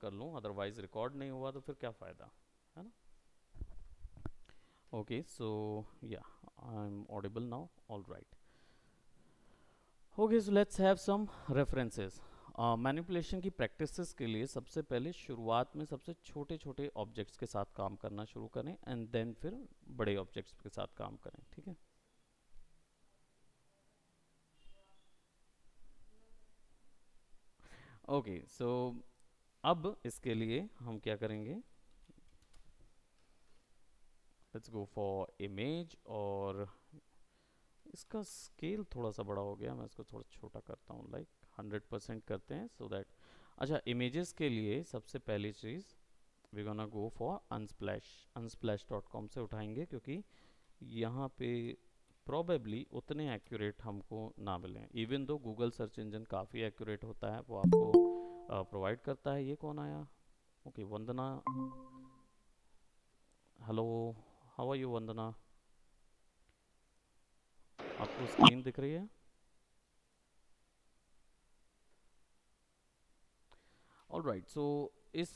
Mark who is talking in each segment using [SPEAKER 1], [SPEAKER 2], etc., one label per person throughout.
[SPEAKER 1] कर लूँ, otherwise record नहीं हुआ तो फिर क्या फ़ायदा, है ना? Okay, so yeah I am audible now, all right. Okay, so let's have some references. Manipulation की प्रैक्टिसेस के लिए सबसे पहले शुरुआत में सबसे छोटे छोटे ऑब्जेक्ट्स के साथ काम करना शुरू करें, एंड देन फिर बड़े ऑब्जेक्ट्स के साथ काम करें, ठीक है? ओके, सो अब इसके लिए हम क्या करेंगे, लेट्स गो फॉर इमेज, और इसका स्केल थोड़ा सा बड़ा हो गया, मैं इसको थोड़ा छोटा करता हूँ, लाइक 100% करते हैं सो दैट। अच्छा, इमेजेस के लिए सबसे पहली चीज़ we gonna go for Unsplash, unsplash.com से उठाएंगे, क्योंकि यहाँ पे प्रोबेबली उतने एक्यूरेट हमको ना मिलें, even though Google search engine काफ़ी एक्यूरेट होता है, वो आपको प्रोवाइड करता है। ये कौन आया? Okay, Vandana, hello, how are you Vandana? आपको स्क्रीन दिख रही है? ऑल राइट, सो इस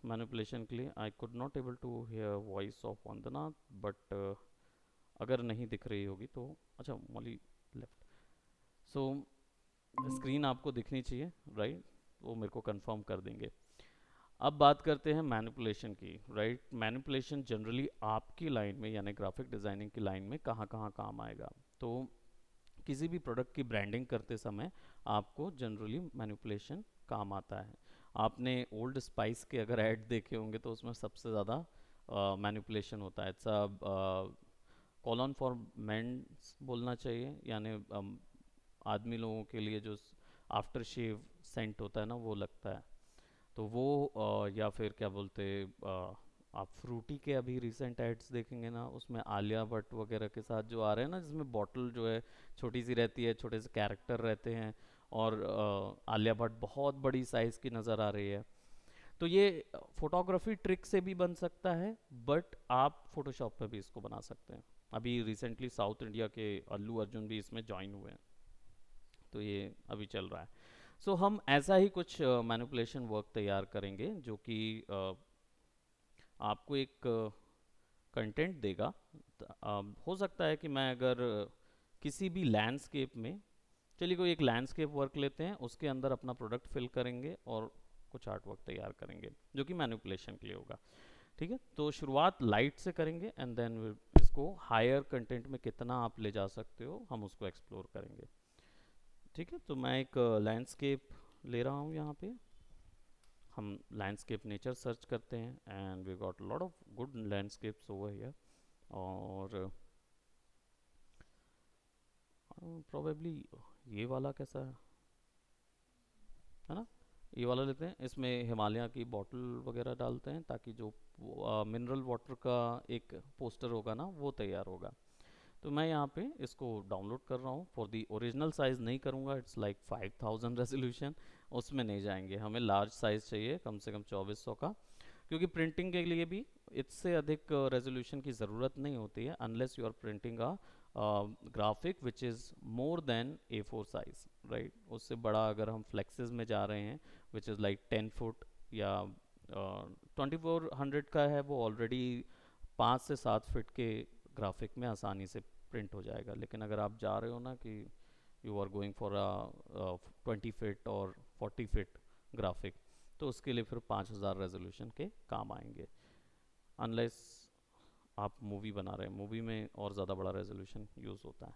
[SPEAKER 1] मैनिपुलेशन के लिए I could not able to hear voice of Vandana, but अगर नहीं दिख रही होगी तो, अच्छा मौली लेफ्ट, सो स्क्रीन आपको दिखनी चाहिए, राइट? वो मेरे को कंफर्म कर देंगे। अब बात करते हैं मैनिपुलेशन की, राइट? मैनिपुलेशन जनरली आपकी लाइन में, यानी ग्राफिक डिज़ाइनिंग की लाइन में कहाँ कहाँ काम आएगा? तो किसी भी प्रोडक्ट की ब्रांडिंग करते समय आपको जनरली मैनिपुलेशन काम आता है। आपने ओल्ड स्पाइस के अगर ऐड देखे होंगे तो उसमें सबसे ज़्यादा मैनिपुलेशन होता है। इट्स कॉलन फॉर मेंस बोलना चाहिए, यानी आदमी लोगों के लिए जो आफ्टर शेव सेंट होता है ना, वो लगता है। तो वो या फिर क्या बोलते, आप फ्रूटी के अभी रिसेंट एड्स देखेंगे ना, उसमें आलिया भट्ट वगैरह के साथ जो आ रहे हैं ना, जिसमें बॉटल जो है छोटी सी रहती है, छोटे से कैरेक्टर रहते हैं, और आलिया भट्ट बहुत बड़ी साइज़ की नज़र आ रही है। तो ये फोटोग्राफी ट्रिक से भी बन सकता है, बट आप फोटोशॉप पे भी इसको बना सकते हैं। अभी रिसेंटली साउथ इंडिया के अल्लू अर्जुन भी इसमें ज्वाइन हुए हैं, तो ये अभी चल रहा है। सो हम ऐसा ही कुछ मैनिपुलेशन वर्क तैयार करेंगे, जो कि आपको एक कंटेंट देगा। हो सकता है कि मैं अगर किसी भी लैंडस्केप में, चलिए कोई एक लैंडस्केप वर्क लेते हैं, उसके अंदर अपना प्रोडक्ट फिल करेंगे और कुछ आर्ट वर्क तैयार करेंगे जो कि मैनिपुलेशन के लिए होगा, ठीक है? तो शुरुआत लाइट से करेंगे, एंड देन इसको हायर कंटेंट में कितना आप ले जा सकते हो, हम उसको एक्सप्लोर करेंगे, ठीक है? तो मैं एक लैंडस्केप ले रहा हूँ यहाँ पे। हम लैंडस्केप नेचर सर्च करते हैं, and we got lot of good landscapes over here, और प्रोबेबली ये वाला कैसा है ना, ये वाला लेते हैं। इसमें हिमालय की बॉटल वगैरह डालते हैं, ताकि जो मिनरल वाटर का एक पोस्टर होगा ना, वो तैयार होगा। तो मैं यहाँ पे इसको डाउनलोड कर रहा हूँ। फॉर दी ओरिजिनल साइज़ नहीं करूँगा, इट्स लाइक 5000 रेजोल्यूशन, उसमें नहीं जाएंगे, हमें लार्ज साइज़ चाहिए, कम से कम 2400 का, क्योंकि प्रिंटिंग के लिए भी इससे अधिक रेजोल्यूशन की ज़रूरत नहीं होती है, unless you are printing a graphic which is more than A4 size, right? उससे बड़ा अगर हम फ्लेक्सेस में जा रहे हैं, विच इज़ लाइक 10 फुट या 2400 का है, वो ऑलरेडी 5 से 7 फीट के ग्राफिक में आसानी से प्रिंट हो जाएगा। लेकिन अगर आप जा रहे हो ना कि you are going for a 20 feet और 40 फीट ग्राफिक, तो उसके लिए फिर 5000 रेजोल्यूशन के काम आएंगे, अनलेस आप मूवी बना रहे हैं, मूवी में और ज़्यादा बड़ा रेजोल्यूशन यूज़ होता है,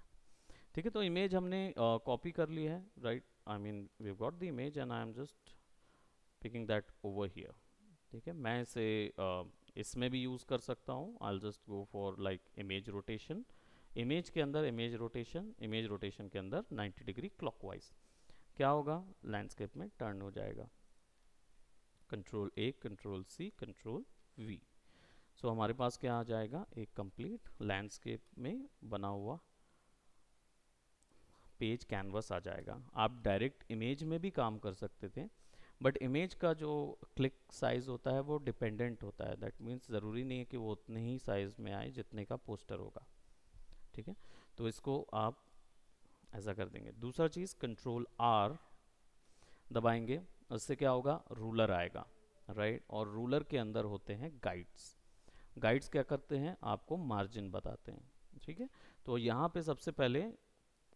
[SPEAKER 1] ठीक है? तो इमेज हमने कॉपी कर ली है, right? I mean we got the image and I am just picking that over here, ठीक है? मैं इसे इसमें भी यूज़ कर सकता हूँ। I just go for like image rotation, image के अंदर इमेज रोटेशन, इमेज रोटेशन के अंदर 90 डिग्री क्लॉकवाइज, क्या होगा, लैंडस्केप में टर्न हो जाएगा। Control A, control C, control V, सो हमारे पास क्या आ जाएगा, एक कंप्लीट लैंडस्केप में बना हुआ पेज कैनवस आ जाएगा। आप डायरेक्ट इमेज में भी काम कर सकते थे, बट इमेज का जो क्लिक साइज़ होता है वो डिपेंडेंट होता है, दैट मीन्स ज़रूरी नहीं है कि वो उतने ही साइज़ में आए जितने का पोस्टर होगा, ठीक है? तो इसको आप ऐसा कर देंगे। दूसरा चीज़, कंट्रोल R दबाएंगे, उससे क्या होगा, रूलर आएगा, राइट, और रूलर के अंदर होते हैं गाइड्स। गाइड्स क्या करते हैं, आपको मार्जिन बताते हैं, ठीक है। तो यहाँ पे सबसे पहले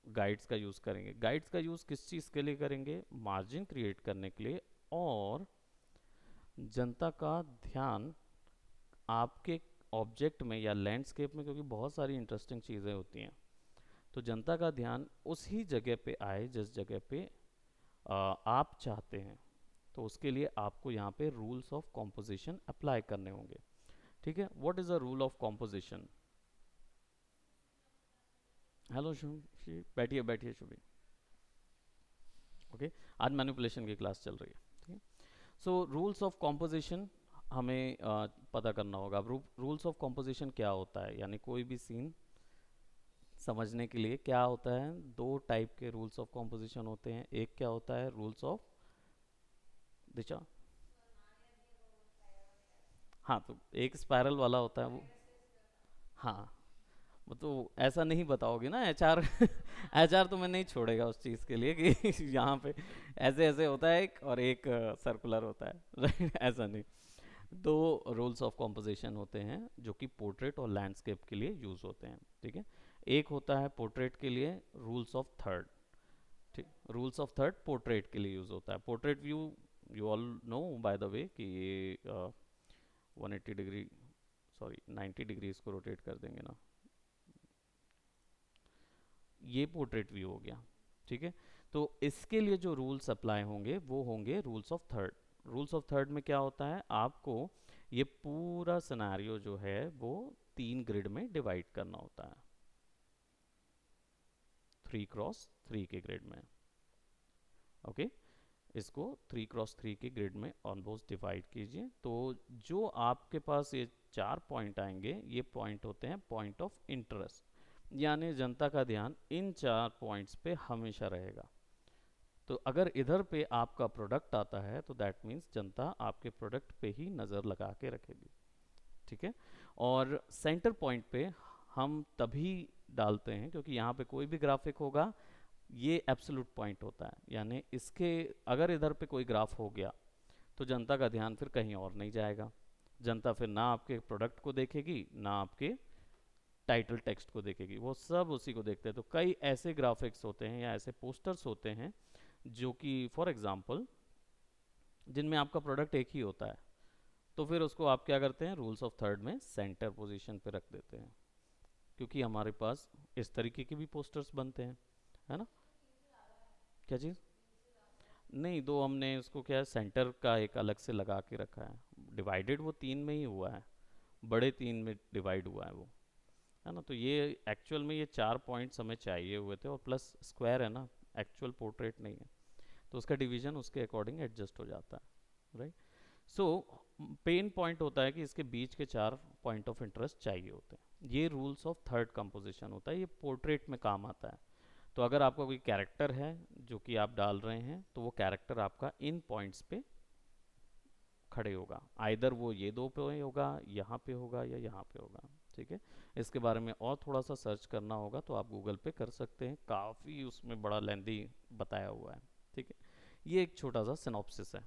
[SPEAKER 1] गाइड्स का यूज़ करेंगे। गाइड्स का यूज़ किस चीज़ के लिए करेंगे, मार्जिन क्रिएट करने के लिए, और जनता का ध्यान आपके ऑब्जेक्ट में या लैंडस्केप में, क्योंकि बहुत सारी इंटरेस्टिंग चीज़ें होती हैं, तो जनता का ध्यान उसी जगह पे आए जिस जगह पे आप चाहते हैं। तो उसके लिए आपको यहाँ पे रूल्स ऑफ कॉम्पोजिशन अप्लाई करने होंगे, ठीक है। What is a rule of composition? Hello Shubhi, बैठिए बैठिए शुभी। ओके, आज मैनिपुलेशन की क्लास चल रही है, ठीक है। सो रूल्स ऑफ कॉम्पोजिशन हमें पता करना होगा। अब रूल्स ऑफ कॉम्पोजिशन क्या होता है, यानी कोई भी सीन समझने के लिए क्या होता है, दो टाइप के रूल्स ऑफ कॉम्पोजिशन होते हैं। एक क्या होता है, रूल्स ऑफ दिशा, हाँ, तो एक स्पाइरल वाला होता है वो, हाँ। वो तो ऐसा नहीं बताओगे ना एचआर, एचआर तो मैं नहीं छोड़ेगा उस चीज़ के लिए कि यहाँ पे ऐसे ऐसे होता है एक, और एक सर्कुलर होता है, राइट, ऐसा नहीं। दो रूल्स ऑफ कॉम्पोजिशन होते हैं जो कि पोर्ट्रेट और लैंडस्केप के लिए यूज़ होते हैं, ठीक है। एक होता है पोर्ट्रेट के लिए रूल्स ऑफ थर्ड, ठीक। रूल्स ऑफ थर्ड पोर्ट्रेट के लिए यूज़ होता है। Portrait view you all know by the way कि ये 180 डिग्री, सॉरी 90 डिग्री इसको रोटेट कर देंगे ना, ये पोर्ट्रेट व्यू हो गया, ठीक है। तो इसके लिए जो रूल्स अप्लाई होंगे वो होंगे rules of third. Rules of third में क्या होता है, आपको ये पूरा सिनेरियो जो है वो 3 ग्रिड में डिवाइड करना होता है, 3x3 के ग्रिड में, ओके। इसको 3x3 के ग्रिड में ऑलमोस्ट डिवाइड कीजिए। तो जो आपके पास ये 4 पॉइंट आएंगे, ये पॉइंट होते हैं पॉइंट ऑफ इंटरेस्ट, यानी जनता का ध्यान इन 4 पॉइंट्स पे हमेशा रहेगा। तो अगर इधर पे आपका प्रोडक्ट आता है तो दैट मीन्स जनता आपके प्रोडक्ट पे ही नज़र लगा के रखेगी, ठीक है। और सेंटर पॉइंट पे हम तभी डालते हैं क्योंकि यहाँ पे कोई भी ग्राफिक होगा, ये एब्सोल्यूट पॉइंट होता है, यानी इसके अगर इधर पे कोई ग्राफ हो गया तो जनता का ध्यान फिर कहीं और नहीं जाएगा। जनता फिर ना आपके प्रोडक्ट को देखेगी ना आपके टाइटल टेक्स्ट को देखेगी, वो सब उसी को देखते हैं। तो कई ऐसे ग्राफिक्स होते हैं या ऐसे पोस्टर्स होते हैं जो कि फॉर एग्जांपल जिनमें आपका प्रोडक्ट एक ही होता है, तो फिर उसको आप क्या करते हैं, रूल्स ऑफ थर्ड में सेंटर पोजीशन पे रख देते हैं, क्योंकि हमारे पास इस तरीके के भी पोस्टर्स बनते हैं, है ना। क्या चीज़? नहीं, दो हमने उसको क्या है, सेंटर का एक अलग से लगा के रखा है। डिवाइडेड वो 3 में ही हुआ है, बड़े 3 में डिवाइड हुआ है वो, है ना। तो ये एक्चुअल में ये 4 पॉइंट्स हमें चाहिए हुए थे, और प्लस स्क्वायर है ना, एक्चुअल पोर्ट्रेट नहीं है, तो उसका डिवीजन उसके अकॉर्डिंग एडजस्ट हो जाता है, राइट। सो पेन पॉइंट होता है कि इसके बीच के 4 पॉइंट ऑफ इंटरेस्ट चाहिए होते हैं। ये रूल्स ऑफ थर्ड कंपोजिशन होता है, ये पोर्ट्रेट में काम आता है। तो अगर आपका कोई कैरेक्टर है जो कि आप डाल रहे हैं, तो वो कैरेक्टर आपका इन पॉइंट्स पे खड़े होगा, आइदर वो ये दो पे होगा, यहाँ पे होगा, या यहाँ पे होगा, ठीक है। इसके बारे में और थोड़ा सा सर्च करना होगा तो आप गूगल पे कर सकते हैं, काफ़ी उसमें बड़ा लेंदी बताया हुआ है, ठीक है। ये एक छोटा सा सिनॉप्सिस है।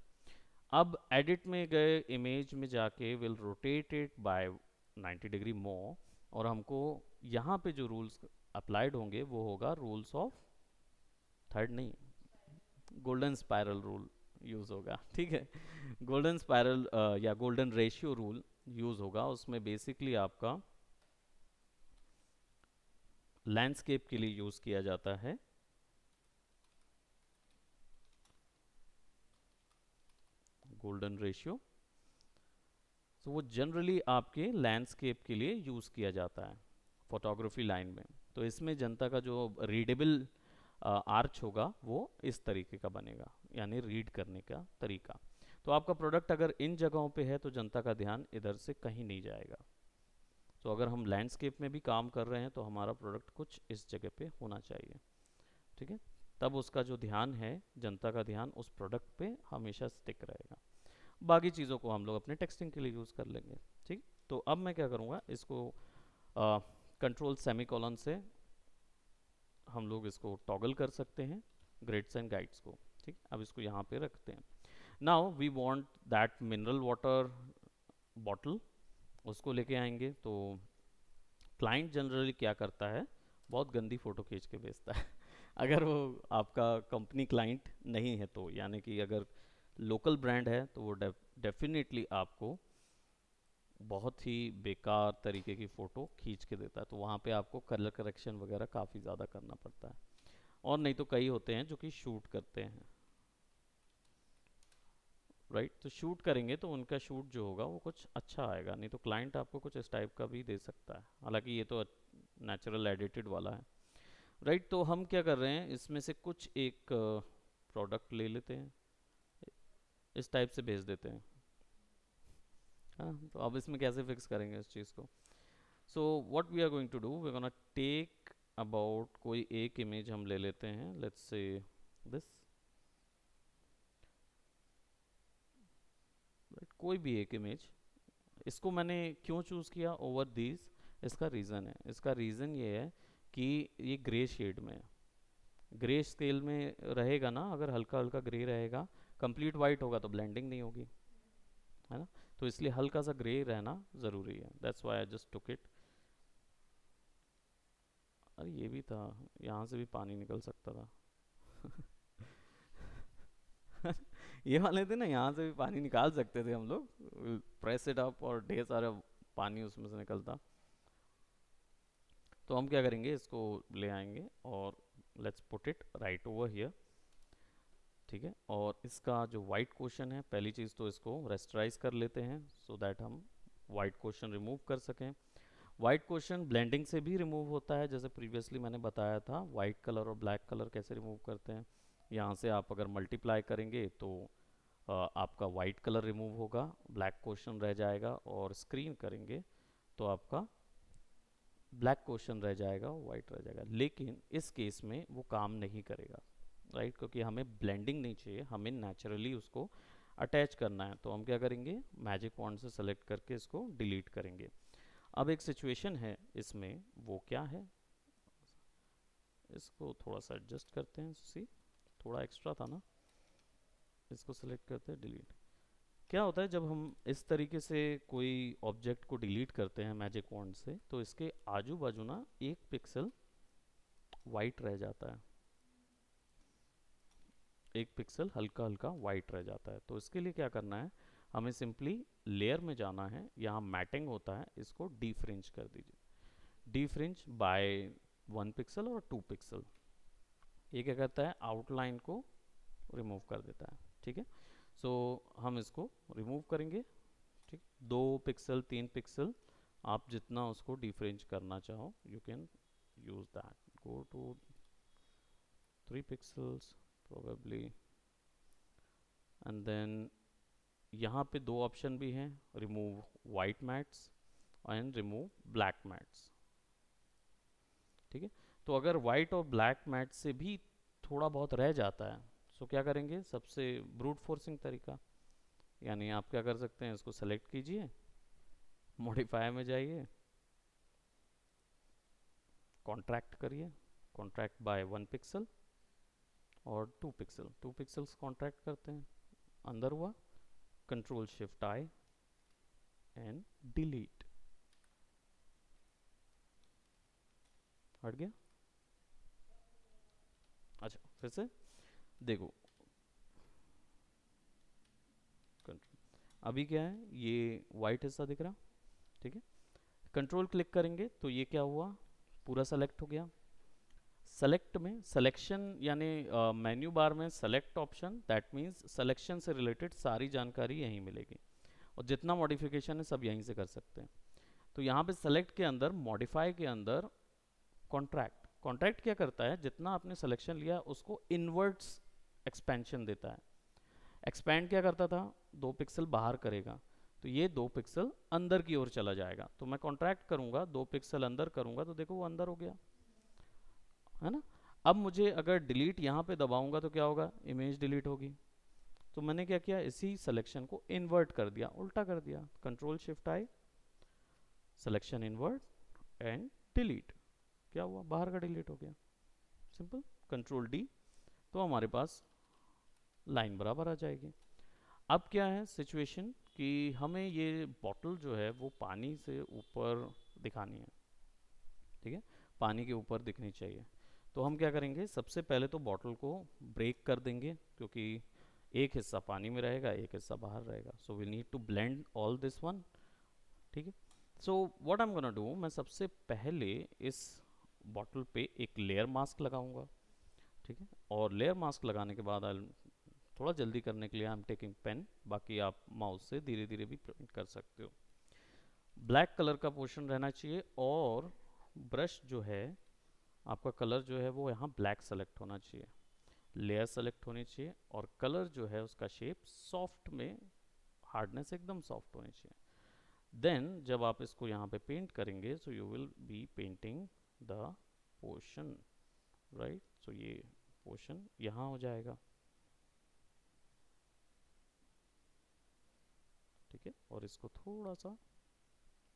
[SPEAKER 1] अब एडिट में गए, इमेज में जाके will rotate it by 90 degree more, और हमको यहाँ पे जो रूल्स अप्लाइड होंगे वो होगा रूल्स ऑफ थर्ड नहीं, गोल्डन स्पाइरल रूल यूज़ होगा, ठीक है। गोल्डन स्पाइरल या गोल्डन रेशियो रूल यूज़ होगा। उसमें बेसिकली आपका लैंडस्केप के लिए यूज़ किया जाता है गोल्डन रेशियो। तो वो जनरली आपके लैंडस्केप के लिए यूज़ किया जाता है फोटोग्राफी लाइन में। तो इसमें जनता का जो रीडेबल आर्च होगा वो इस तरीके का बनेगा, यानी रीड करने का तरीका। तो आपका प्रोडक्ट अगर इन जगहों पे है तो जनता का ध्यान इधर से कहीं नहीं जाएगा। तो अगर हम लैंडस्केप में भी काम कर रहे हैं तो हमारा प्रोडक्ट कुछ इस जगह पे होना चाहिए, ठीक है। तब उसका जो ध्यान है, जनता का ध्यान उस प्रोडक्ट पे हमेशा स्टिक रहेगा। बाकी चीज़ों को हम लोग अपने टेक्सटिंग के लिए यूज़ कर लेंगे, ठीक। तो अब मैं क्या करूँगा, इसको कंट्रोल सेमी कॉलन से हम लोग इसको टॉगल कर सकते हैं ग्रिड्स एंड गाइड्स को, ठीक। अब इसको यहाँ पे रखते हैं। Now we want that mineral water bottle, उसको लेके आएंगे। तो क्लाइंट जनरली क्या करता है, बहुत गंदी फ़ोटो खींच के भेजता है अगर वो आपका कंपनी क्लाइंट नहीं है तो, यानी कि अगर लोकल ब्रांड है तो वो डेफिनेटली आपको बहुत ही बेकार तरीके की फ़ोटो खींच के देता है। तो वहाँ पे आपको कलर करेक्शन वगैरह काफ़ी ज़्यादा करना पड़ता है। और नहीं तो कई होते हैं जो कि शूट करते हैं, राइट। तो शूट करेंगे तो उनका शूट जो होगा वो कुछ अच्छा आएगा, नहीं तो क्लाइंट आपको कुछ इस टाइप का भी दे सकता है। हालांकि ये तो नेचुरल एडिटेड वाला है, राइट। तो हम क्या कर रहे हैं, इसमें से कुछ एक प्रोडक्ट ले लेते हैं, इस टाइप से भेज देते हैं। हाँ, तो अब इसमें कैसे फिक्स करेंगे इस चीज़ को। So what we are going to do, we gonna take about कोई एक इमेज हम ले लेते हैं, लेट्स से दिस, राइट, कोई भी एक इमेज। इसको मैंने क्यों चूज़ किया ओवर दीज, इसका रीज़न है, इसका रीज़न ये है कि ये ग्रे शेड में है। ग्रे स्केल में रहेगा ना, अगर हल्का हल्का ग्रे रहेगा, कंप्लीट वाइट होगा तो ब्लेंडिंग नहीं होगी, है ना। तो इसलिए हल्का सा ग्रे रहना ज़रूरी है, that's why I just took it. अरे ये भी था, यहाँ से भी पानी निकल सकता था ये वाले थे ना, यहाँ से भी पानी निकाल सकते थे हम लोग, प्रेस इट अप और ढेर सारा पानी उसमें से निकलता। तो हम क्या करेंगे, इसको ले आएंगे और let's put it right over here, ठीक है। और इसका जो वाइट क्वेश्चन है, पहली चीज़ तो इसको रेस्टराइज कर लेते हैं सो दैट हम वाइट क्वेश्चन रिमूव कर सकें। वाइट क्वेश्चन ब्लेंडिंग से भी रिमूव होता है, जैसे प्रीवियसली मैंने बताया था वाइट कलर और ब्लैक कलर कैसे रिमूव करते हैं। यहाँ से आप अगर मल्टीप्लाई करेंगे तो आपका वाइट कलर रिमूव होगा, ब्लैक क्वेश्चन रह जाएगा, और स्क्रीन करेंगे तो आपका ब्लैक क्वेश्चन रह जाएगा, वाइट रह जाएगा। लेकिन इस केस में वो काम नहीं करेगा, राइट, क्योंकि हमें ब्लेंडिंग नहीं चाहिए, हमें नेचुरली उसको अटैच करना है। तो हम क्या करेंगे, मैजिक पॉइंट से सेलेक्ट करके इसको डिलीट करेंगे। अब एक सिचुएशन है इसमें, वो क्या है, इसको थोड़ा सा एडजस्ट करते हैं, सी थोड़ा एक्स्ट्रा था ना, इसको सेलेक्ट करते हैं, डिलीट। क्या होता है जब हम इस तरीके से कोई ऑब्जेक्ट को डिलीट करते हैं मैजिक वॉन्ड से, तो इसके आजू बाजू ना एक पिक्सल वाइट रह जाता है, एक पिक्सल हल्का हल्का वाइट रह जाता है। तो इसके लिए क्या करना है, हमें सिंपली लेयर में जाना है, यहाँ मैटिंग होता है, इसको डीफ्रिंज कर दीजिए, डीफ्रिंज बाय 1 पिक्सल और 2 पिक्सल। ये क्या करता है, आउटलाइन को रिमूव कर देता है, ठीक है। सो हम इसको रिमूव करेंगे, ठीक, 2 पिक्सल 3 पिक्सल, आप जितना उसको डिफरेंस करना चाहो you can use that, go to 3 pixels probably, and then यहाँ पे दो ऑप्शन भी हैं, remove white mattes and remove black mattes, ठीक है। तो अगर वाइट और ब्लैक मैट से भी थोड़ा बहुत रह जाता है, तो क्या करेंगे, सबसे ब्रूट फोर्सिंग तरीका, यानी आप क्या कर सकते हैं, इसको सेलेक्ट कीजिए, मॉडिफाई में जाइए, कॉन्ट्रैक्ट करिए, कॉन्ट्रैक्ट बाय 1 पिक्सल और 2 पिक्सल, 2 पिक्सल्स कॉन्ट्रैक्ट करते हैं, अंदर हुआ, control shift I and delete, हट गया। अच्छा फिर से देखो, अभी क्या है, ये वाइट हिस्सा दिख रहा, ठीक है। कंट्रोल क्लिक करेंगे तो ये क्या हुआ, पूरा सेलेक्ट हो गया। सेलेक्ट में सिलेक्शन यानी मेन्यू बार में select option, that means selection से रिलेटेड सारी जानकारी यहीं मिलेगी, और जितना मॉडिफिकेशन है सब यहीं से कर सकते हैं। तो यहाँ पे सेलेक्ट के अंदर, मॉडिफाई के अंदर कॉन्ट्रैक्ट, कॉन्ट्रैक्ट क्या करता है, जितना आपने सिलेक्शन लिया उसको इनवर्ट्स एक्सपेंशन देता है। एक्सपैंड क्या करता था, 2 पिक्सल बाहर करेगा, तो ये 2 पिक्सल अंदर की ओर चला जाएगा। तो मैं कॉन्ट्रैक्ट करूंगा, 2 पिक्सल अंदर करूंगा तो देखो वो अंदर हो गया, है ना। अब मुझे अगर डिलीट यहाँ पे दबाऊंगा तो क्या होगा, इमेज डिलीट होगी। तो मैंने क्या किया, इसी सिलेक्शन को इन्वर्ट कर दिया, उल्टा कर दिया, control shift I, selection invert and delete, क्या हुआ, बाहर का डिलीट हो गया, सिंपल, कंट्रोल डी, तो हमारे पास लाइन बराबर आ जाएगी। अब क्या है सिचुएशन कि हमें ये बॉटल जो है वो पानी से ऊपर दिखानी है, ठीक है, पानी के ऊपर दिखनी चाहिए। तो हम क्या करेंगे, सबसे पहले तो बॉटल को ब्रेक कर देंगे, क्योंकि एक हिस्सा पानी में रहेगा, एक हिस्सा बाहर रहेगा। So we need to blend all this one, ठीक है। So what I am gonna do, मैं सबसे पहले इस बॉटल पे एक लेयर मास्क लगाऊंगा, ठीक है। और लेयर मास्क लगाने के बाद आई, थोड़ा जल्दी करने के लिए आई एम टेकिंग पेन, बाकी आप माउस से धीरे धीरे भी प्रिंट कर सकते हो। ब्लैक कलर का पोर्शन रहना चाहिए, और ब्रश जो है आपका, कलर जो है वो यहाँ ब्लैक सेलेक्ट होना चाहिए, लेयर सेलेक्ट होनी चाहिए, और कलर जो है उसका शेप सॉफ्ट में, हार्डनेस एकदम सॉफ्ट होनी चाहिए। देन जब आप इसको यहाँ पे पेंट करेंगे, so you will be painting the portion, right. So ये पोर्शन यहाँ हो जाएगा, ठीक है। और इसको थोड़ा सा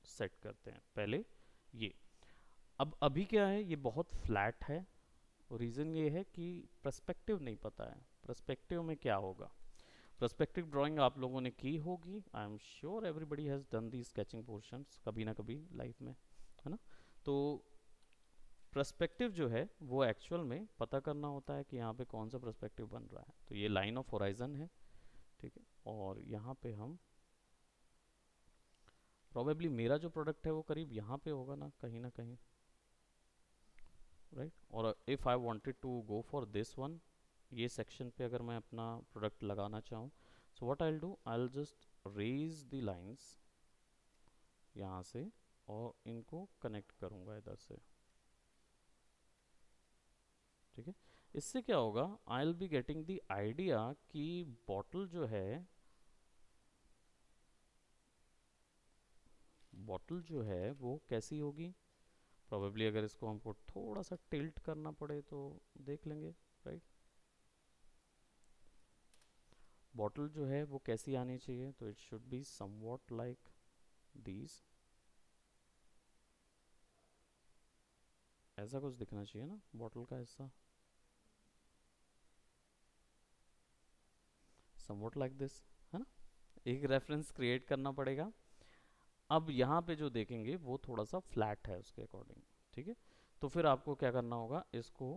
[SPEAKER 1] सेट करते हैं पहले ये। अब अभी क्या है, ये बहुत फ्लैट है, रीज़न ये है कि पर्सपेक्टिव नहीं पता है, पर्सपेक्टिव में क्या होगा। पर्सपेक्टिव ड्राइंग आप लोगों ने की होगी, I am sure everybody has done the sketching portions कभी ना कभी लाइफ में, है ना। तो पर्सपेक्टिव जो है वो एक्चुअल में पता करना होता है कि यहाँ पे कौन सा पर्सपेक्टिव बन रहा है। तो ये लाइन ऑफ होराइजन है, ठीक है। और यहाँ पे हम प्रोबेबली, मेरा जो प्रोडक्ट है वो करीब यहाँ पे होगा ना कहीं, राइट। और if I wanted to go for this one, ये सेक्शन पे अगर मैं अपना प्रोडक्ट लगाना चाहूँ, so what I will do, I will just erase the lines यहाँ से, और इनको कनेक्ट करूँगा इधर से, ठीक है। इससे क्या होगा, आई will be getting the idea कि बॉटल जो है, बॉटल जो है वो कैसी होगी। प्रोबेबली अगर इसको हमको थोड़ा सा टिल्ट करना पड़े तो देख लेंगे, राइट। बॉटल जो है वो कैसी आनी चाहिए, तो it should be somewhat like these, ऐसा कुछ दिखना चाहिए ना बॉटल का हिस्सा, समवॉट लाइक दिस, है ना। एक रेफरेंस क्रिएट करना पड़ेगा। अब यहाँ पे जो देखेंगे वो थोड़ा सा फ्लैट है उसके अकॉर्डिंग, ठीक है। तो फिर आपको क्या करना होगा, इसको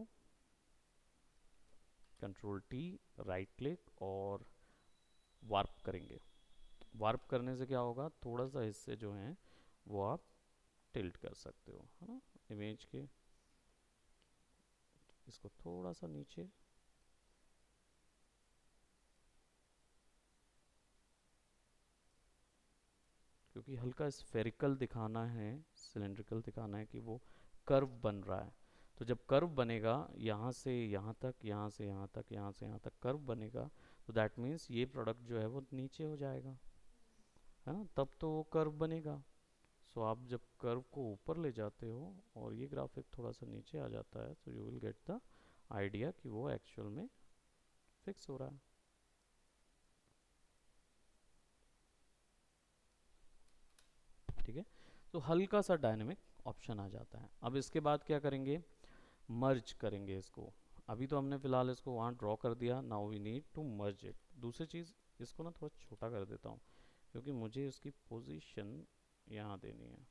[SPEAKER 1] कंट्रोल टी, राइट क्लिक, और वार्प करेंगे। वार्प करने से क्या होगा, थोड़ा सा हिस्से जो हैं वो आप टिल्ट कर सकते हो, है ना, इमेज के। इसको थोड़ा सा नीचे, क्योंकि हल्का स्फेरिकल दिखाना है, सिलेंड्रिकल दिखाना है कि वो कर्व बन रहा है। तो जब कर्व बनेगा, यहाँ से यहाँ तक, यहाँ से यहाँ तक, यहाँ से यहाँ तक कर्व बनेगा, तो दैट मीन्स ये प्रोडक्ट जो है वो नीचे हो जाएगा, है ना, तब तो वो कर्व बनेगा। सो आप जब कर्व को ऊपर ले जाते हो और ये ग्राफिक थोड़ा सा नीचे आ जाता है, तो you will get the idea कि वो एक्चुअल में फिक्स हो रहा है, ठीक है। तो हल्का सा डायनेमिक ऑप्शन आ जाता है। अब इसके बाद क्या करेंगे, मर्ज करेंगे इसको। अभी तो हमने फिलहाल इसको वहाँ ड्रॉ कर दिया, now we need to merge it. दूसरी चीज़, इसको ना थोड़ा छोटा कर देता हूँ, क्योंकि मुझे उसकी पोजीशन यहाँ देनी है,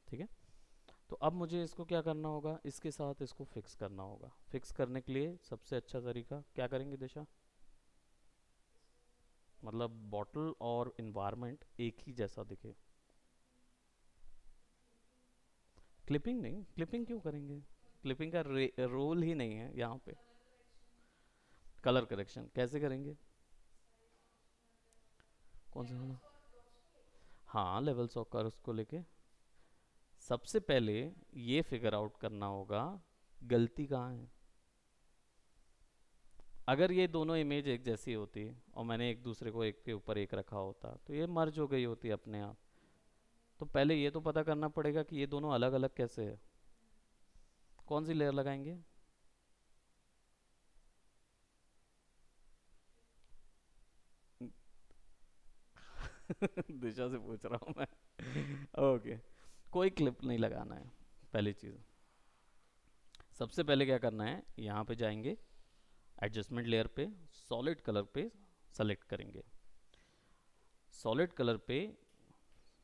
[SPEAKER 1] ठीक है। तो अब मुझे इसको क्या करना होगा, इसके साथ इसको फिक्स करना होगा। फिक्स करने के लिए सबसे अच्छा तरीका क्या करेंगे दिशा, मतलब बॉटल और इन्वायरमेंट एक ही जैसा दिखे। क्लिपिंग नहीं, क्लिपिंग क्यों करेंगे, क्लिपिंग का रोल ही नहीं है यहाँ पे। कलर करेक्शन कैसे करेंगे, कौन सा वाला, हाँ लेवल्स ऑफ कर्व्स को लेके सबसे पहले ये फिगर आउट करना होगा गलती कहाँ है। अगर ये दोनों इमेज एक जैसी होती और मैंने एक दूसरे को एक के ऊपर एक रखा होता, तो ये मर्ज हो गई होती अपने आप। तो पहले ये तो पता करना पड़ेगा कि ये दोनों अलग अलग कैसे है। कौन सी लेयर लगाएंगे, दिशा से पूछ रहा हूँ मैं। ओके, कोई क्लिप नहीं लगाना है। पहली चीज़, सबसे पहले क्या करना है, यहाँ पे जाएंगे, एडजस्टमेंट लेयर पे सॉलिड कलर पे सेलेक्ट करेंगे। सॉलिड कलर पे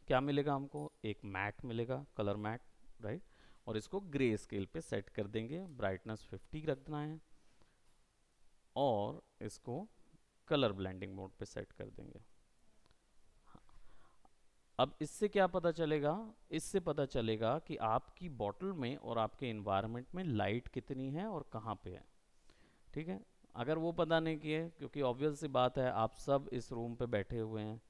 [SPEAKER 1] क्या मिलेगा हमको, एक मैट मिलेगा, कलर मैट, राइट। और इसको ग्रे स्केल पे सेट कर देंगे, ब्राइटनेस 50 रखना है, और इसको कलर ब्लेंडिंग मोड पे सेट कर देंगे। अब इससे क्या पता चलेगा, इससे पता चलेगा कि आपकी बॉटल में और आपके इन्वायरमेंट में लाइट कितनी है और कहाँ पे है, ठीक है। अगर वो पता नहीं किए, क्योंकि ऑब्वियस सी बात है आप सब इस रूम पे बैठे हुए हैं,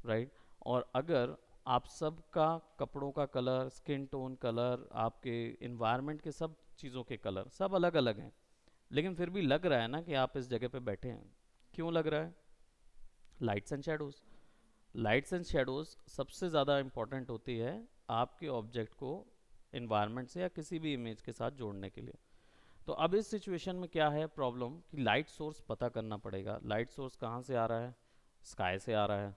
[SPEAKER 1] राइट। और अगर आप सब का कपड़ों का कलर, स्किन टोन कलर, आपके इन्वायरमेंट के सब चीज़ों के कलर सब अलग अलग हैं, लेकिन फिर भी लग रहा है ना कि आप इस जगह पे बैठे हैं, क्यों लग रहा है? Lights and shadows. Lights and shadows सबसे ज़्यादा इंपॉर्टेंट होती है आपके ऑब्जेक्ट को इन्वायरमेंट से या किसी भी इमेज के साथ जोड़ने के लिए। तो अब इस सिचुएशन में क्या है प्रॉब्लम, कि लाइट सोर्स पता करना पड़ेगा। लाइट सोर्स कहाँ से आ रहा है, स्काई से आ रहा है,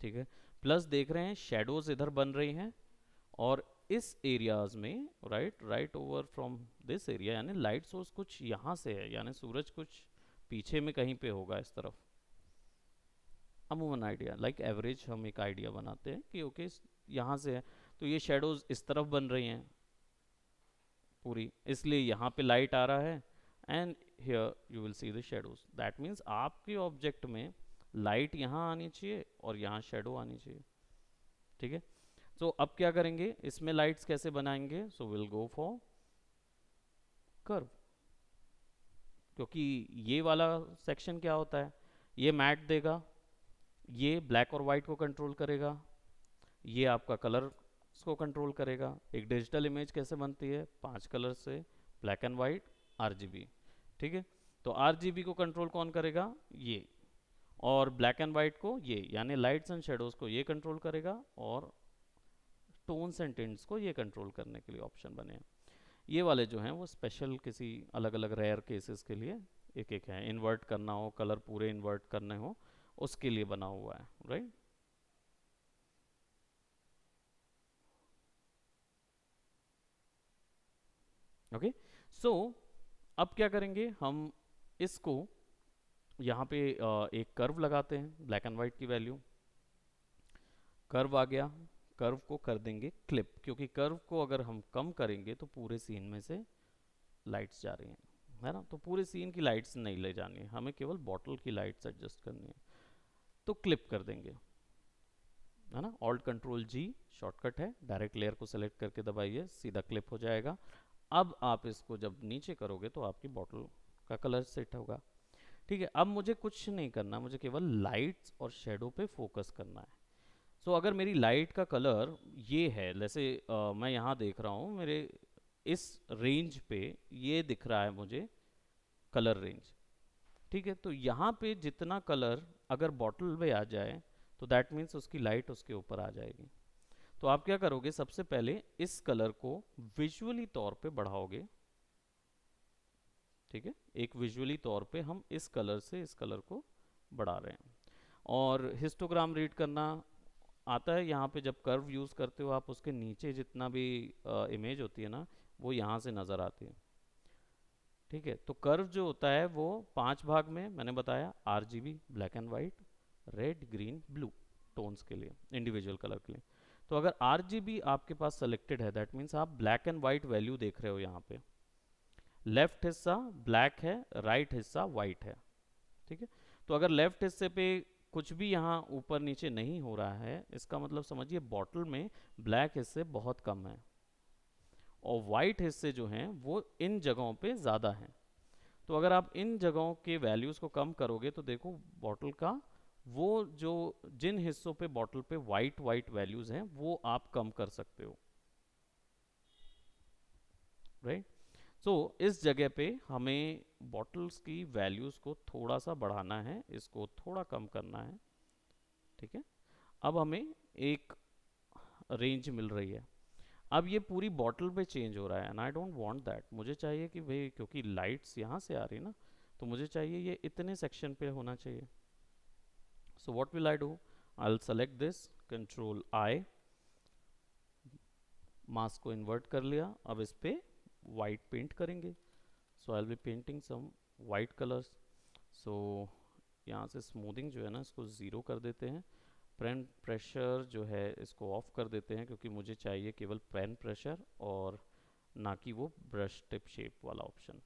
[SPEAKER 1] ठीक है। प्लस देख रहे हैं शेडोज इधर बन रही हैं, और इस एरियाज में right right over from this area, यानी लाइट सोर्स कुछ यहाँ से है, यानी सूरज कुछ पीछे में कहीं पे होगा इस तरफ। अमूमन आइडिया लाइक एवरेज हम एक आइडिया बनाते हैं कि ओके यहाँ से है, तो ये शेडोज इस तरफ बन रही हैं पूरी, इसलिए यहाँ पे लाइट आ रहा है, and here you will see the shadows. That means आपके ऑब्जेक्ट में लाइट यहाँ आनी चाहिए और यहाँ शेडो आनी चाहिए, ठीक है। तो अब क्या करेंगे, इसमें लाइट्स कैसे बनाएंगे, so will go for curve. क्योंकि ये वाला सेक्शन क्या होता है, ये मैट देगा, ये ब्लैक और वाइट को कंट्रोल करेगा, ये आपका कलर को कंट्रोल करेगा। एक डिजिटल इमेज कैसे बनती है, 5 कलर से, ब्लैक एंड वाइट, आरजीबी, ठीक है। तो आरजीबी को कंट्रोल कौन करेगा, ये, और ब्लैक एंड वाइट को ये, यानी लाइट्स एंड शेडोज को ये कंट्रोल करेगा, और टोन्स एंड टिंट्स को ये कंट्रोल करने के लिए ऑप्शन बने हैं। ये वाले जो हैं वो स्पेशल किसी अलग अलग रेयर केसेस के लिए एक एक है, इन्वर्ट करना हो, कलर पूरे इन्वर्ट करने हो, उसके लिए बना हुआ है, राइट। ओके, सो अब क्या करेंगे हम, इसको यहाँ पे एक कर्व लगाते हैं, ब्लैक एंड वाइट की वैल्यू, कर्व आ गया, कर्व को कर देंगे क्लिप, क्योंकि कर्व को अगर हम कम करेंगे तो पूरे सीन में से लाइट्स जा रही हैं, है ना, तो पूरे सीन की लाइट्स नहीं ले जानी है, हमें केवल बॉटल की लाइट्स एडजस्ट करनी है, तो क्लिप कर देंगे, है ना। ऑल्ट कंट्रोल जी शॉर्टकट है, डायरेक्ट लेयर को सेलेक्ट करके दबाइए, सीधा क्लिप हो जाएगा। अब आप इसको जब नीचे करोगे तो आपकी बॉटल का कलर सेट होगा, ठीक है। अब मुझे कुछ नहीं करना, मुझे केवल लाइट्स और शेडो पे फोकस करना है। सो अगर मेरी लाइट का कलर ये है, जैसे मैं यहाँ देख रहा हूँ मेरे इस रेंज पे ये दिख रहा है मुझे कलर रेंज, ठीक है। तो यहाँ पे जितना कलर अगर बॉटल में आ जाए तो दैट मीन्स उसकी लाइट उसके ऊपर आ जाएगी। तो आप क्या करोगे, सबसे पहले इस कलर को विजुअली तौर पे बढ़ाओगे, ठीक है। एक विजुअली तौर पे हम इस कलर से इस कलर को बढ़ा रहे हैं। और हिस्टोग्राम रीड करना आता है, यहाँ पे जब कर्व यूज़ करते हो आप, उसके नीचे जितना भी इमेज होती है ना, वो यहाँ से नज़र आती है, ठीक है। तो कर्व जो होता है वो 5 भाग में, मैंने बताया, RGB black and white, red green blue, tones के लिए, इंडिविजुअल कलर के लिए। तो अगर आरजीबी आपके पास सेलेक्टेड है, दैट मीन्स आप ब्लैक एंड वाइट वैल्यू देख रहे हो यहाँ पे, लेफ्ट हिस्सा ब्लैक है, राइट हिस्सा वाइट है, ठीक है। तो अगर लेफ्ट हिस्से पे कुछ भी यहाँ ऊपर नीचे नहीं हो रहा है, इसका मतलब समझिए बॉटल में ब्लैक हिस्से बहुत कम है, और वाइट हिस्से जो हैं वो इन जगहों पे ज़्यादा हैं। तो अगर आप इन जगहों के वैल्यूज़ को कम करोगे तो देखो बॉटल का वो जो, जिन हिस्सों पे बॉटल पे वाइट वाइट वैल्यूज़ हैं वो आप कम कर सकते हो, राइट। सो इस जगह पे हमें बॉटल्स की वैल्यूज़ को थोड़ा सा बढ़ाना है, इसको थोड़ा कम करना है, ठीक है। अब हमें एक रेंज मिल रही है। अब ये पूरी बॉटल पे चेंज हो रहा है, and I don't want that. मुझे चाहिए कि भाई, क्योंकि लाइट्स यहाँ से आ रही है ना, तो मुझे चाहिए ये इतने सेक्शन पे होना चाहिए। So what will I do, I will select this, control I, mask को इन्वर्ट कर लिया, अब इस पे वाइट पेंट करेंगे। So I will be painting some white colours. So यहाँ से स्मूथिंग जो है ना इसको ज़ीरो कर देते हैं। पेन प्रेशर जो है इसको ऑफ कर देते हैं, क्योंकि मुझे चाहिए केवल पेन प्रेशर और ना कि वो ब्रश टिप शेप वाला ऑप्शन।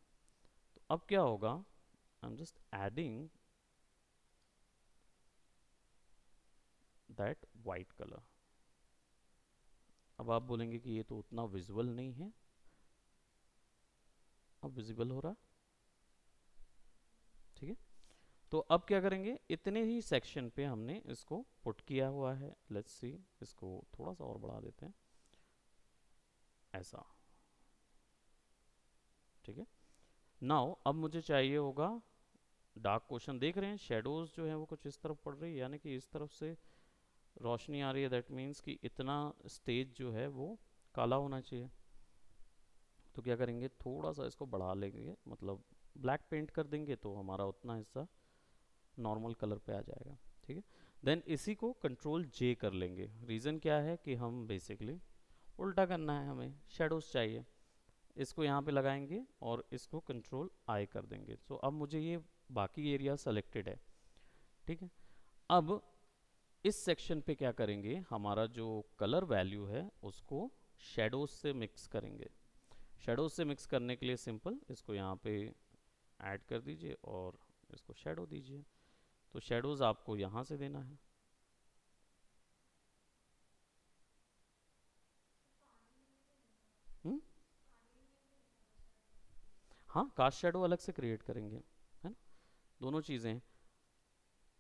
[SPEAKER 1] तो अब क्या होगा, आई am just adding that white colour. अब आप बोलेंगे कि ये तो उतना विजुअल नहीं है, अब विजिबल हो रहा, ठीक है। तो अब क्या करेंगे, इतने ही सेक्शन पे हमने इसको पुट किया हुआ है। लेट्स सी, इसको थोड़ा सा और बढ़ा देते हैं, ऐसा, ठीक है। नाउ अब मुझे चाहिए होगा डार्क पोर्शन। देख रहे हैं शेडोज जो है वो कुछ इस तरफ पड़ रही है, यानी कि इस तरफ से रोशनी आ रही है, दैट मीन्स कि इतना स्टेज जो है वो काला होना चाहिए। तो क्या करेंगे, थोड़ा सा इसको बढ़ा लेंगे, मतलब ब्लैक पेंट कर देंगे तो हमारा उतना हिस्सा नॉर्मल कलर पे आ जाएगा, ठीक है। देन इसी को कंट्रोल जे कर लेंगे। रीज़न क्या है कि हम बेसिकली उल्टा करना है, हमें शेडोज चाहिए। इसको यहाँ पे लगाएंगे और इसको कंट्रोल आई कर देंगे। सो अब मुझे ये बाकी एरिया सेलेक्टेड है, ठीक है। अब इस सेक्शन पे क्या करेंगे, हमारा जो कलर वैल्यू है उसको शेडोज से मिक्स करेंगे। शेडोज से मिक्स करने के लिए सिंपल इसको यहाँ पे ऐड कर दीजिए और इसको शेडो दीजिए। तो शेडोज आपको यहाँ से देना है। हुँ? हाँ, कास्ट शेडो अलग से क्रिएट करेंगे, है ना, दोनों चीज़ें हैं।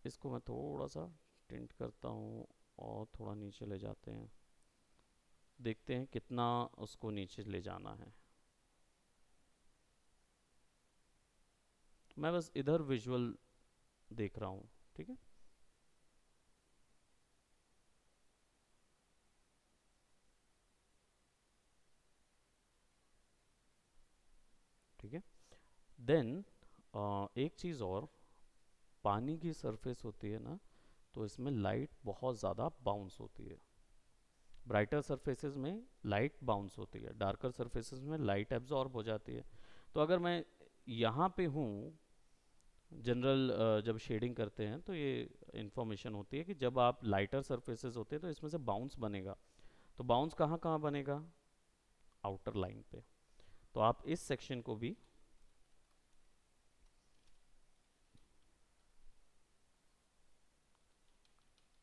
[SPEAKER 1] इसको मैं थोड़ा सा टिंट करता हूँ और थोड़ा नीचे ले जाते हैं, देखते हैं कितना उसको नीचे ले जाना है। मैं बस इधर विजुअल देख रहा हूँ, ठीक है। ठीक है। देन एक चीज़ और, पानी की सरफेस होती है ना, तो इसमें लाइट बहुत ज़्यादा बाउंस होती है। ब्राइटर सरफेसेस में लाइट बाउंस होती है, डार्कर सरफेसेस में लाइट एब्जॉर्ब हो जाती है। तो अगर मैं यहाँ पे हूँ, जनरल जब शेडिंग करते हैं तो ये इन्फॉर्मेशन होती है कि जब आप लाइटर सरफेसेस होते हैं तो इसमें से बाउंस बनेगा। तो बाउंस कहाँ कहाँ बनेगा, आउटर लाइन पे। तो आप इस सेक्शन को भी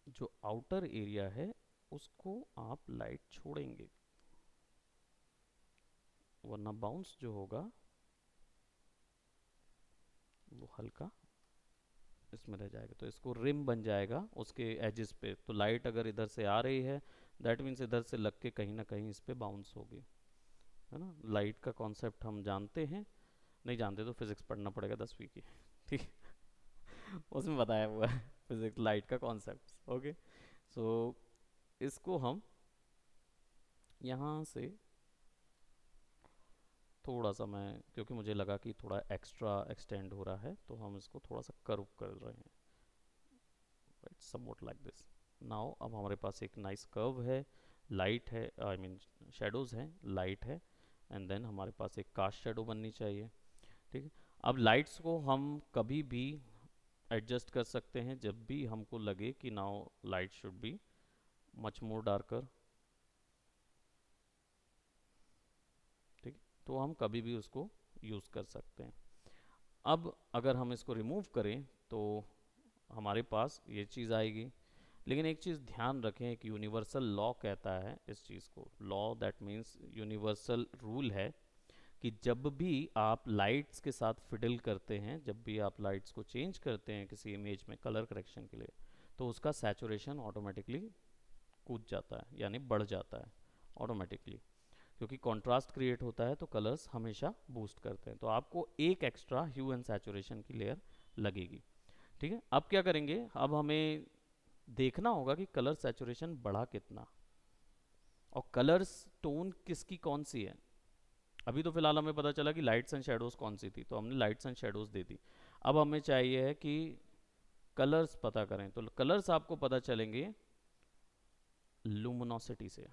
[SPEAKER 1] जो आउटर एरिया है उसको आप लाइट छोड़ेंगे, वरना बाउंस जो होगा वो हल्का इसमें रह जाएगा, तो इसको रिम बन जाएगा उसके एजेस पे। तो लाइट अगर इधर से आ रही है, दैट मीन्स इधर से लग के कहीं ना कहीं इस पे बाउंस होगी, है ना। लाइट का कॉन्सेप्ट हम जानते हैं, नहीं जानते तो फिजिक्स पढ़ना पड़ेगा 10वीं की, ठीक है, उसमें बताया हुआ है फिजिक्स लाइट का कॉन्सेप्ट। ओके, सो इसको हम यहाँ से थोड़ा सा, मैं क्योंकि मुझे लगा कि थोड़ा एक्स्ट्रा एक्सटेंड हो रहा है तो हम इसको थोड़ा सा कर्व कर रहे हैं, right, somewhat like this. Now अब हमारे पास एक नाइस कर्व है, लाइट है, आई मीन शेडोज हैं, लाइट है, एंड देन हमारे पास एक कास्ट शेडो बननी चाहिए, ठीक है। अब लाइट्स को हम कभी भी एडजस्ट कर सकते हैं जब भी हमको लगे कि now light should be much more darker, ठीक है, तो हम कभी भी उसको यूज़ कर सकते हैं। अब अगर हम इसको रिमूव करें तो हमारे पास ये चीज़ आएगी। लेकिन एक चीज़ ध्यान रखें, एक यूनिवर्सल लॉ कहता है इस चीज़ को, law that means universal rule है कि जब भी आप लाइट्स के साथ फिडल करते हैं, जब भी आप लाइट्स को चेंज करते हैं किसी इमेज में कलर करेक्शन के लिए, तो उसका सैचुरेशन ऑटोमेटिकली कूद जाता है, यानी बढ़ जाता है ऑटोमेटिकली, क्योंकि कंट्रास्ट क्रिएट होता है तो कलर्स हमेशा बूस्ट करते हैं। तो आपको एक एक्स्ट्रा ह्यू एंड सैचुरेशन की लेयर लगेगी, ठीक है। अब क्या करेंगे, अब हमें देखना होगा कि कलर सैचुरेशन बढ़ा कितना और कलर्स टोन किसकी कौन सी है। अभी तो फिलहाल हमें पता चला कि लाइट्स एंड शेडोज कौन सी थी, तो हमने लाइट्स एंड शेडोज दे दी। अब हमें चाहिए है कि कलर्स पता करें, तो कलर्स आपको पता चलेंगे लुमिनोसिटी से।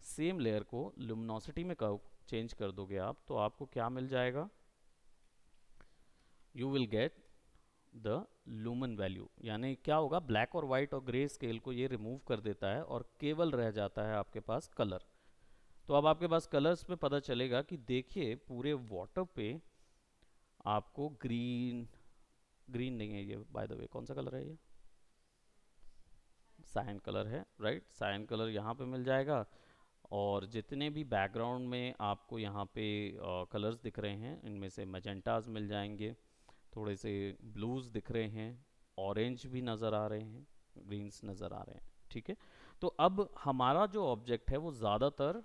[SPEAKER 1] सेम लेयर को लुमिनोसिटी में चेंज कर दोगे आप तो आपको क्या मिल जाएगा, you will get the lumen value. यानी क्या होगा, ब्लैक और वाइट और ग्रे स्केल को ये रिमूव कर देता है और केवल रह जाता है आपके पास कलर। तो अब आपके पास कलर्स में पता चलेगा कि देखिए पूरे वाटर पे आपको ग्रीन, ग्रीन नहीं है ये बाय द वे, कौन सा कलर है ये, सायन कलर है, राइट, सायन कलर यहाँ पे मिल जाएगा। और जितने भी बैकग्राउंड में आपको यहाँ पे कलर्स दिख रहे हैं इनमें से मैजेंटास मिल जाएंगे, थोड़े से ब्लूज दिख रहे हैं, ऑरेंज भी नज़र आ रहे हैं, ग्रीन्स नज़र आ रहे हैं, ठीक है। तो अब हमारा जो ऑब्जेक्ट है वो ज़्यादातर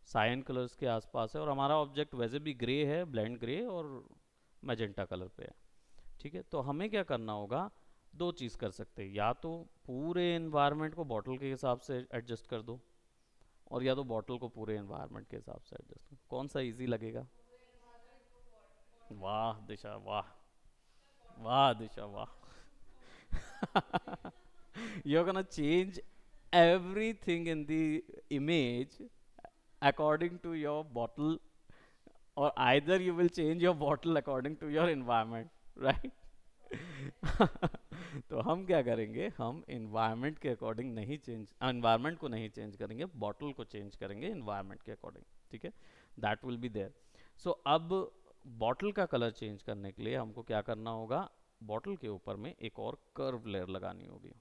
[SPEAKER 1] सायन कलर्स के आसपास है और हमारा ऑब्जेक्ट वैसे भी ग्रे है, ब्लेंड ग्रे और मैजेंटा कलर पे है, ठीक है। तो हमें क्या करना होगा, दो चीज़ कर सकते हैं, या तो पूरे इन्वायरमेंट को बॉटल के हिसाब से एडजस्ट कर दो, और या तो बॉटल को पूरे इन्वायरमेंट के हिसाब से एडजस्ट कर, कौन सा इजी लगेगा। वाह दिशा वाह, वाह दिशा वाह। You're gonna change everything in the image according to your bottle, or either you will change your bottle according to your environment, right? तो हम क्या करेंगे, हम इन्वायरमेंट के अकॉर्डिंग नहीं चेंज, इन्वायरमेंट को नहीं चेंज करेंगे, बॉटल को चेंज करेंगे इन्वायरमेंट के अकॉर्डिंग, ठीक है। That will be there. So अब बॉटल का कलर चेंज करने के लिए हमको क्या करना होगा, बॉटल के ऊपर में एक और कर्व लेयर लगानी होगी।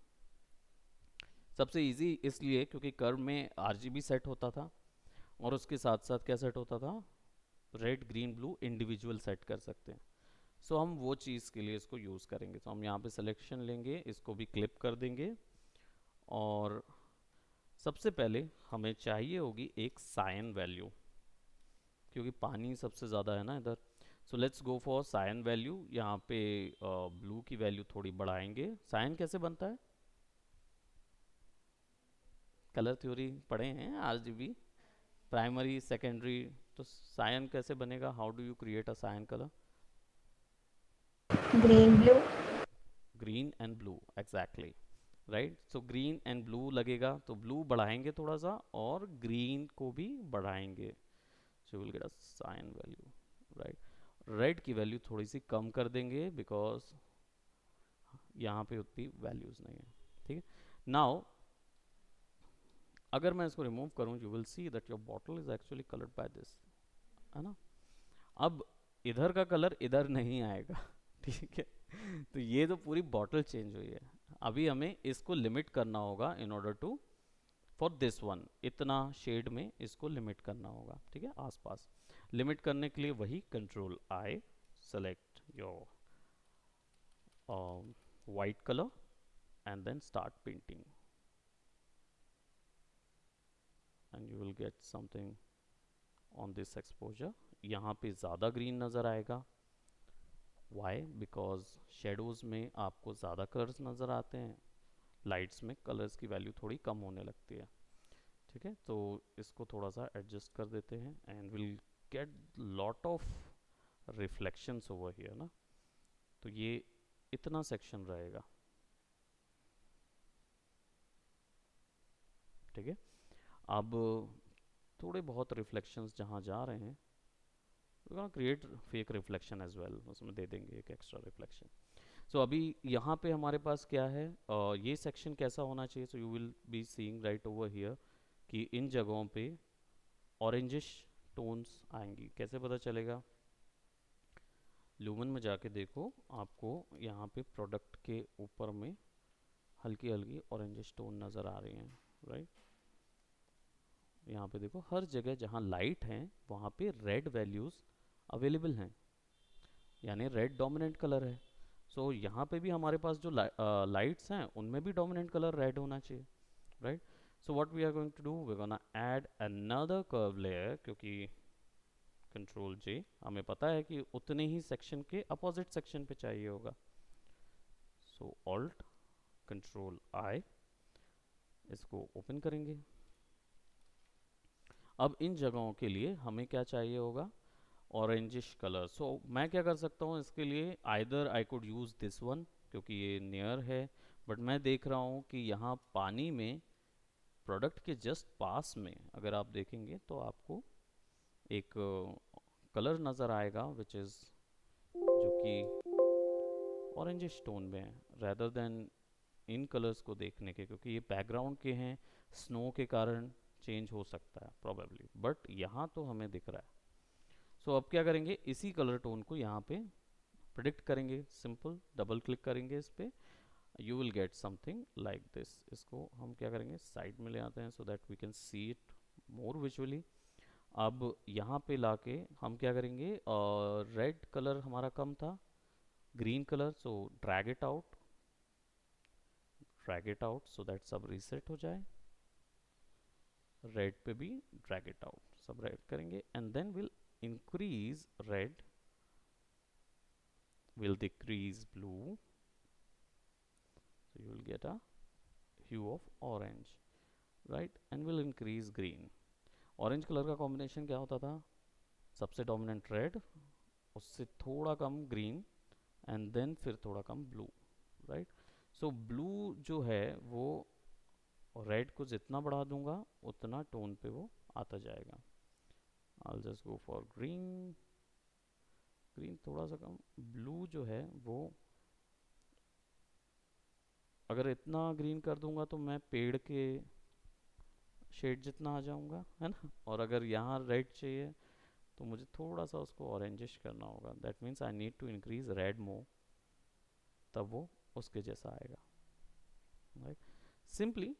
[SPEAKER 1] सबसे इजी इसलिए क्योंकि कर्व में आरजीबी सेट होता था और उसके साथ साथ क्या सेट होता था, red green blue individual set कर सकते हैं। सो हम वो चीज़ के लिए इसको यूज़ करेंगे। तो हम यहाँ पे सिलेक्शन लेंगे, इसको भी क्लिप कर देंगे और सबसे पहले हमें चाहिए होगी एक साइन वैल्यू, क्योंकि पानी सबसे ज़्यादा है ना इधर। So let's go for cyan value. यहाँ पे ब्लू की वैल्यू थोड़ी बढ़ाएंगे। साइन कैसे बनता है, कलर थ्योरी पढ़े हैं, आरजीबी, प्राइमरी सेकेंडरी। तो साइन कैसे बनेगा, how do you create a cyan colour,
[SPEAKER 2] Green, blue.
[SPEAKER 1] Green and blue, exactly, right. So green and blue लगेगा तो ब्लू बढ़ाएंगे थोड़ा सा और ग्रीन को भी बढ़ाएंगे, so will get a sign value, right. Red की वैल्यू थोड़ी सी कम कर देंगे बिकॉज यहाँ पे उतनी वैल्यूज नहीं है, ठीक है। नाउ अगर मैं इसको रिमूव करूँ, you will see that your bottle is actually coloured by this, है ना। अब इधर का कलर इधर नहीं आएगा, ठीक है। तो ये तो पूरी बॉटल चेंज हुई है। अभी हमें इसको लिमिट करना होगा in order to, for this one इतना शेड में इसको लिमिट करना होगा, ठीक है। आसपास लिमिट करने के लिए वही control I, select your white colour and then start painting and you will get something on this exposure. यहाँ पे ज़्यादा ग्रीन नज़र आएगा, वाई, बिकॉज शेडोज़ में आपको ज़्यादा कलर्स नज़र आते हैं, लाइट्स में कलर्स की वैल्यू थोड़ी कम होने लगती है, ठीक है। तो इसको थोड़ा सा एडजस्ट कर देते हैं and will get lot of reflections over here ना। तो ये इतना सेक्शन रहेगा, ठीक है। अब थोड़े बहुत रिफ्लेक्शंस जहाँ जा रहे हैं, we gonna create fake reflection as well, उसमें दे देंगे एक एक्स्ट्रा रिफ्लेक्शन। सो अभी यहाँ पे हमारे पास क्या है, ये सेक्शन कैसा होना चाहिए, सो you will be seeing right over here कि इन जगहों पे ऑरेंजिश टोन्स आएंगी। कैसे पता चलेगा, लूमन में जाके देखो, आपको यहाँ पे प्रोडक्ट के ऊपर में हल्की हल्की ऑरेंजिश टोन नज़र आ रही हैं, राइट। यहाँ पे देखो हर जगह जहाँ लाइट है वहाँ पे रेड वैल्यूज़ अवेलेबल हैं, यानी रेड डोमिनेंट कलर है। सो यहाँ पे भी हमारे पास जो लाइट्स हैं उनमें भी डोमिनेंट कलर रेड होना चाहिए, right. So what we are going to do, we gonna add another curve layer, क्योंकि कंट्रोल जे, हमें पता है कि उतने ही सेक्शन के अपोजिट सेक्शन पे चाहिए होगा। सो ऑल्ट कंट्रोल आई, इसको ओपन करेंगे। अब इन जगहों के लिए हमें क्या चाहिए होगा, ऑरेंजिश कलर। सो मैं क्या कर सकता हूँ इसके लिए, either I could use this one क्योंकि ये नियर है, बट मैं देख रहा हूँ कि यहाँ पानी में प्रोडक्ट के जस्ट पास में अगर आप देखेंगे तो आपको एक कलर नज़र आएगा विच इज़ जो कि ऑरेंजिश टोन में है, रेदर देन इन कलर्स को देखने के, क्योंकि ये बैकग्राउंड के हैं, स्नो के कारण चेंज हो सकता है प्रोबेबली, बट यहाँ तो हमें दिख रहा है। सो अब क्या करेंगे, इसी कलर टोन को यहाँ पे प्रिडिक्ट करेंगे। सिंपल डबल क्लिक करेंगे इस पे, you will get something like this. इसको हम क्या करेंगे, साइड में ले आते हैं so that we can see it more visually. अब यहाँ पे लाके हम क्या करेंगे, रेड कलर हमारा कम था, green colour, so drag it out so that सब रीसेट हो जाए। रेड पे भी ड्रैग इट आउट, सब रेड करेंगे and then will increase red, will decrease blue, so you will get a hue of orange, right, and will increase green. Orange colour का combination क्या होता था, सबसे डोमिनेंट रेड, उससे थोड़ा कम ग्रीन, एंड देन फिर थोड़ा कम ब्लू, राइट। सो blue जो है वो रेड को जितना बढ़ा दूंगा उतना टोन पे वो आता जाएगा। I'll just go for green, green थोड़ा सा कम, ब्लू जो है वो अगर इतना ग्रीन कर दूंगा तो मैं पेड़ के शेड जितना आ जाऊंगा, है ना। और अगर यहाँ रेड चाहिए तो मुझे थोड़ा सा उसको ऑरेंजिश करना होगा, that means I need to increase red more, तब वो उसके जैसा आएगा, right. Simply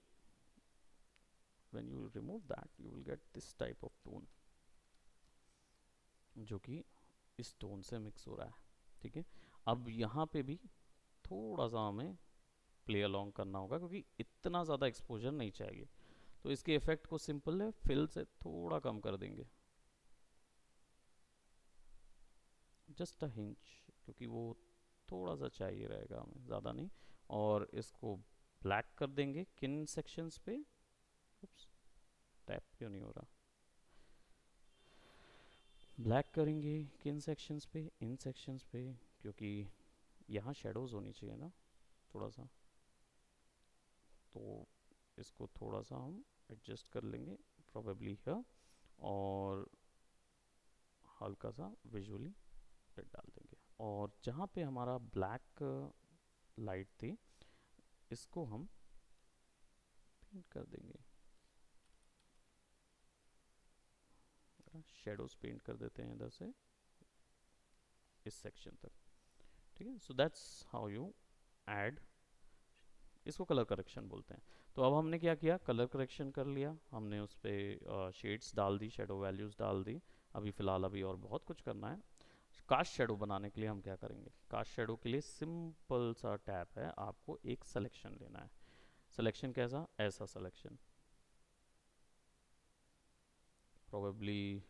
[SPEAKER 1] when you remove that you will get this type of tone जो कि इस टोन से मिक्स हो रहा है, ठीक है। अब यहाँ पे भी थोड़ा सा हमें प्ले अलोंग करना होगा क्योंकि इतना ज़्यादा एक्सपोजर नहीं चाहिए, तो इसके इफेक्ट को सिंपल है फिल से थोड़ा कम कर देंगे, जस्ट अ हिंच, क्योंकि वो थोड़ा सा चाहिए रहेगा हमें, ज़्यादा नहीं। और इसको ब्लैक कर देंगे किन सेक्शंस पे, टैप क्यों नहीं हो रहा, ब्लैक करेंगे किन सेक्शंस पे, इन सेक्शंस पे, क्योंकि यहाँ शेडोज होनी चाहिए ना थोड़ा सा, तो इसको थोड़ा सा हम एडजस्ट कर लेंगे प्रोबेबली हियर, और हल्का सा विजुअली डाल देंगे। और जहाँ पे हमारा ब्लैक लाइट थी इसको हम पेंट कर देंगे, शेडोज पेंट कर देते हैं इधर से इस सेक्शन तक, ठीक है। So that's how you add, इसको कलर करेक्शन बोलते हैं। तो अब हमने क्या किया, कलर करेक्शन कर लिया हमने, उस पर शेड्स डाल दी, शेडो वैल्यूज़ डाल दी। अभी फ़िलहाल अभी और बहुत कुछ करना है। कास्ट शेडो बनाने के लिए हम क्या करेंगे, कास्ट शेडो के लिए सिंपल सा टैप है, आपको एक सिलेक्शन लेना है। सिलेक्शन कैसा, ऐसा सिलेक्शन, प्रोबेबली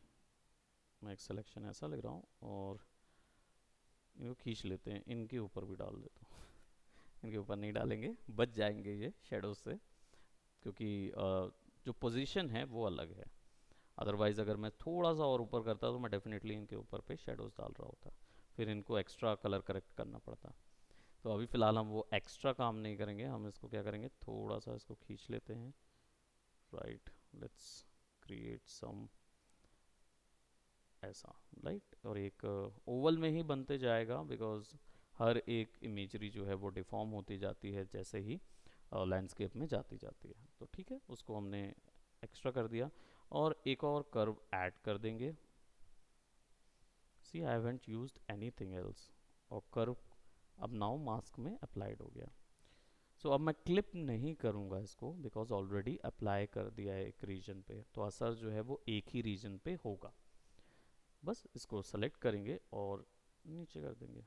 [SPEAKER 1] मैं एक सिलेक्शन ऐसा ले रहा हूँ और इनको खींच लेते हैं, इनके ऊपर भी डाल देता हूँ इनके ऊपर नहीं डालेंगे, बच जाएंगे ये शेडो से, क्योंकि जो पोजीशन है वो अलग है। अदरवाइज़ अगर मैं थोड़ा सा और ऊपर करता तो मैं डेफिनेटली इनके ऊपर पे शेडोज़ डाल रहा होता, फिर इनको एक्स्ट्रा कलर करेक्ट करना पड़ता। तो अभी फ़िलहाल हम वो एक्स्ट्रा काम नहीं करेंगे, हम इसको क्या करेंगे, थोड़ा सा इसको खींच लेते हैं, राइट, लेट्स क्रिएट सम ऐसा, राइट। और एक ओवल में ही बनते जाएगा बिकॉज हर एक इमेजरी जो है वो डिफॉर्म होती जाती है जैसे ही लैंडस्केप में जाती जाती है, तो ठीक है, उसको हमने एक्स्ट्रा कर दिया। और एक और कर्व ऐड कर देंगे, see I haven't used anything else, और कर्व अब नाउ मास्क में अप्लाइड हो गया। सो अब मैं क्लिप नहीं करूँगा इसको बिकॉज ऑलरेडी अप्लाई कर दिया है एक रीजन पे, तो असर जो है वो एक ही रीजन पे होगा। बस इसको सेलेक्ट करेंगे और नीचे कर देंगे,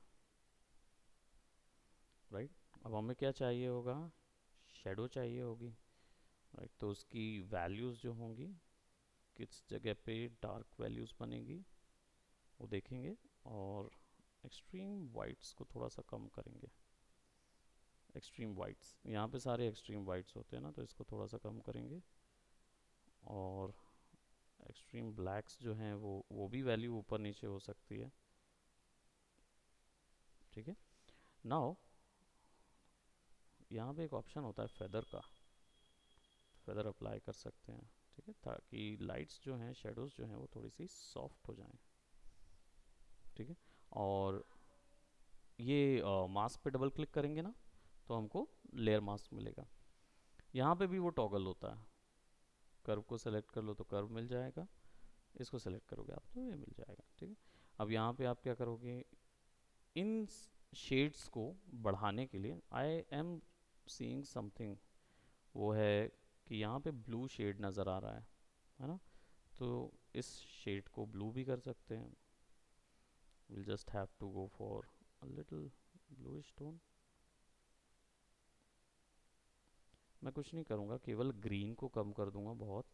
[SPEAKER 1] राइट। अब हमें क्या चाहिए होगा, शेडो चाहिए होगी, राइट। तो उसकी वैल्यूज़ जो होंगी, किस जगह पे डार्क वैल्यूज़ बनेगी वो देखेंगे, और एक्सट्रीम वाइट्स को थोड़ा सा कम करेंगे। एक्सट्रीम वाइट्स, यहाँ पे सारे एक्सट्रीम वाइट्स होते हैं ना, तो इसको थोड़ा सा कम करेंगे। और एक्सट्रीम ब्लैक्स जो हैं वो भी वैल्यू ऊपर नीचे हो सकती है, ठीक है। नाउ यहाँ पे एक ऑप्शन होता है फेदर का, फेदर अप्लाई कर सकते हैं, ठीक है, ताकि लाइट्स जो हैं, शेडोज जो हैं, वो थोड़ी सी सॉफ्ट हो जाएं। ठीक है, और ये मास्क पे डबल क्लिक करेंगे ना तो हमको लेयर मास्क मिलेगा। यहाँ पे भी वो टॉगल होता है, कर्व को सेलेक्ट कर लो तो कर्व मिल जाएगा, इसको सेलेक्ट करोगे आप तो ये मिल जाएगा। ठीक है, अब यहाँ पे आप क्या करोगे, इन शेड्स को बढ़ाने के लिए आई एम सीइंग समथिंग, वो है कि यहाँ पे ब्लू शेड नज़र आ रहा है ना, तो इस शेड को ब्लू भी कर सकते हैं। we'll just have to go for a little bluish tone। मैं कुछ नहीं करूँगा, केवल ग्रीन को कम कर दूंगा बहुत,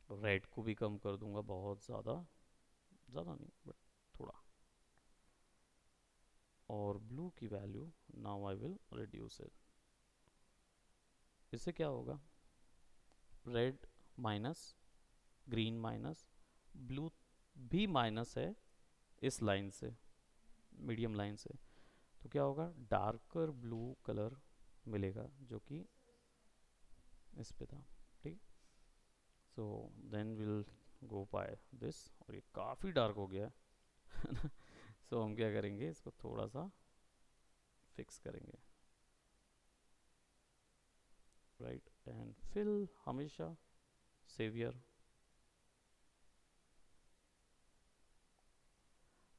[SPEAKER 1] रेड को भी कम कर दूंगा बहुत ज़्यादा, ज़्यादा नहीं बट थोड़ा, और ब्लू की value now I will reduce it. इससे क्या होगा, red minus, green minus, blue भी माइनस है इस लाइन से, मीडियम लाइन से, तो क्या होगा, डार्कर ब्लू कलर मिलेगा जो कि इस पे था। ठीक, so then will go by this, और ये काफ़ी डार्क हो गया है सो हम क्या करेंगे, इसको थोड़ा सा फिक्स करेंगे, राइट, एंड फिल हमेशा सेवियर।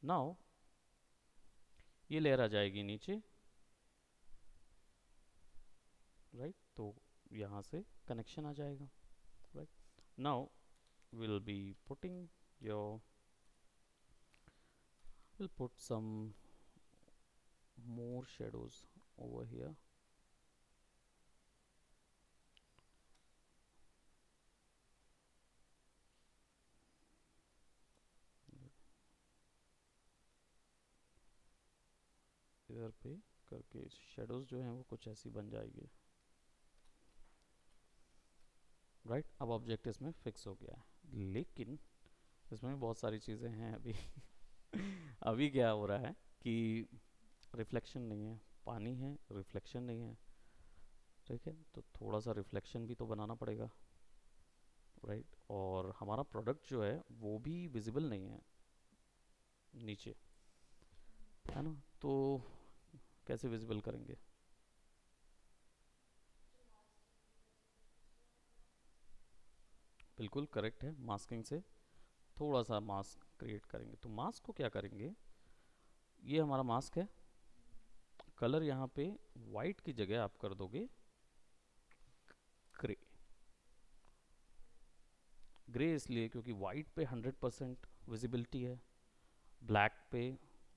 [SPEAKER 1] नाउ ये लेयर आ जाएगी नीचे, राइट, तो यहाँ से कनेक्शन आ जाएगा, right. Now we'll be putting your, we'll put some more shadows over here। इधर पे करके शेडोज जो हैं वो कुछ ऐसी बन जाएगी, राइट। अब ऑब्जेक्ट इसमें फिक्स हो गया है, लेकिन इसमें भी बहुत सारी चीज़ें हैं अभी अभी क्या हो रहा है कि रिफ्लेक्शन नहीं है, पानी है, रिफ्लेक्शन नहीं है, ठीक है, तो थोड़ा सा रिफ्लेक्शन भी तो बनाना पड़ेगा, राइट। और हमारा प्रोडक्ट जो है वो भी विजिबल नहीं है नीचे, है ना, तो कैसे विजिबल करेंगे। बिल्कुल करेक्ट है, मास्किंग से थोड़ा सा मास्क क्रिएट करेंगे। तो मास्क को क्या करेंगे, ये हमारा मास्क है, कलर यहाँ पे वाइट की जगह आप कर दोगे ग्रे। ग्रे इसलिए क्योंकि वाइट पे 100% विजिबिलिटी है, ब्लैक पे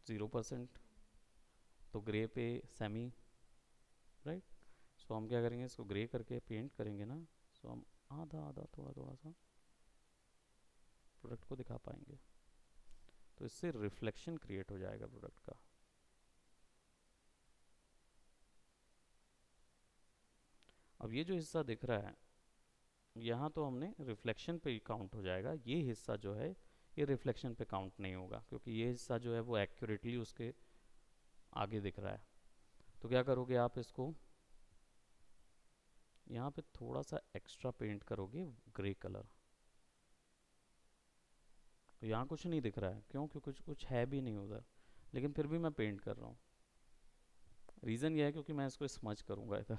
[SPEAKER 1] 0%, तो ग्रे पे सेमी, राइट। सो हम क्या करेंगे, इसको ग्रे करके पेंट करेंगे ना, सो हम आधा आधा थोड़ा थोड़ा सा प्रोडक्ट को दिखा पाएंगे, तो इससे रिफ्लेक्शन क्रिएट हो जाएगा प्रोडक्ट का। अब ये जो हिस्सा दिख रहा है, यहाँ तो हमने रिफ्लेक्शन पे ही काउंट हो जाएगा, ये हिस्सा जो है ये रिफ्लेक्शन पे काउंट नहीं होगा, क्योंकि ये हिस्सा जो है वो एक्यूरेटली उसके आगे दिख रहा है। तो क्या करोगे आप, इसको यहाँ पे थोड़ा सा एक्स्ट्रा पेंट करोगे ग्रे कलर। तो यहाँ कुछ नहीं दिख रहा है, क्यों, क्योंकि कुछ कुछ है भी नहीं उधर, लेकिन फिर भी मैं पेंट कर रहा हूँ। रीज़न ये है क्योंकि मैं इसको स्मज करूँगा इधर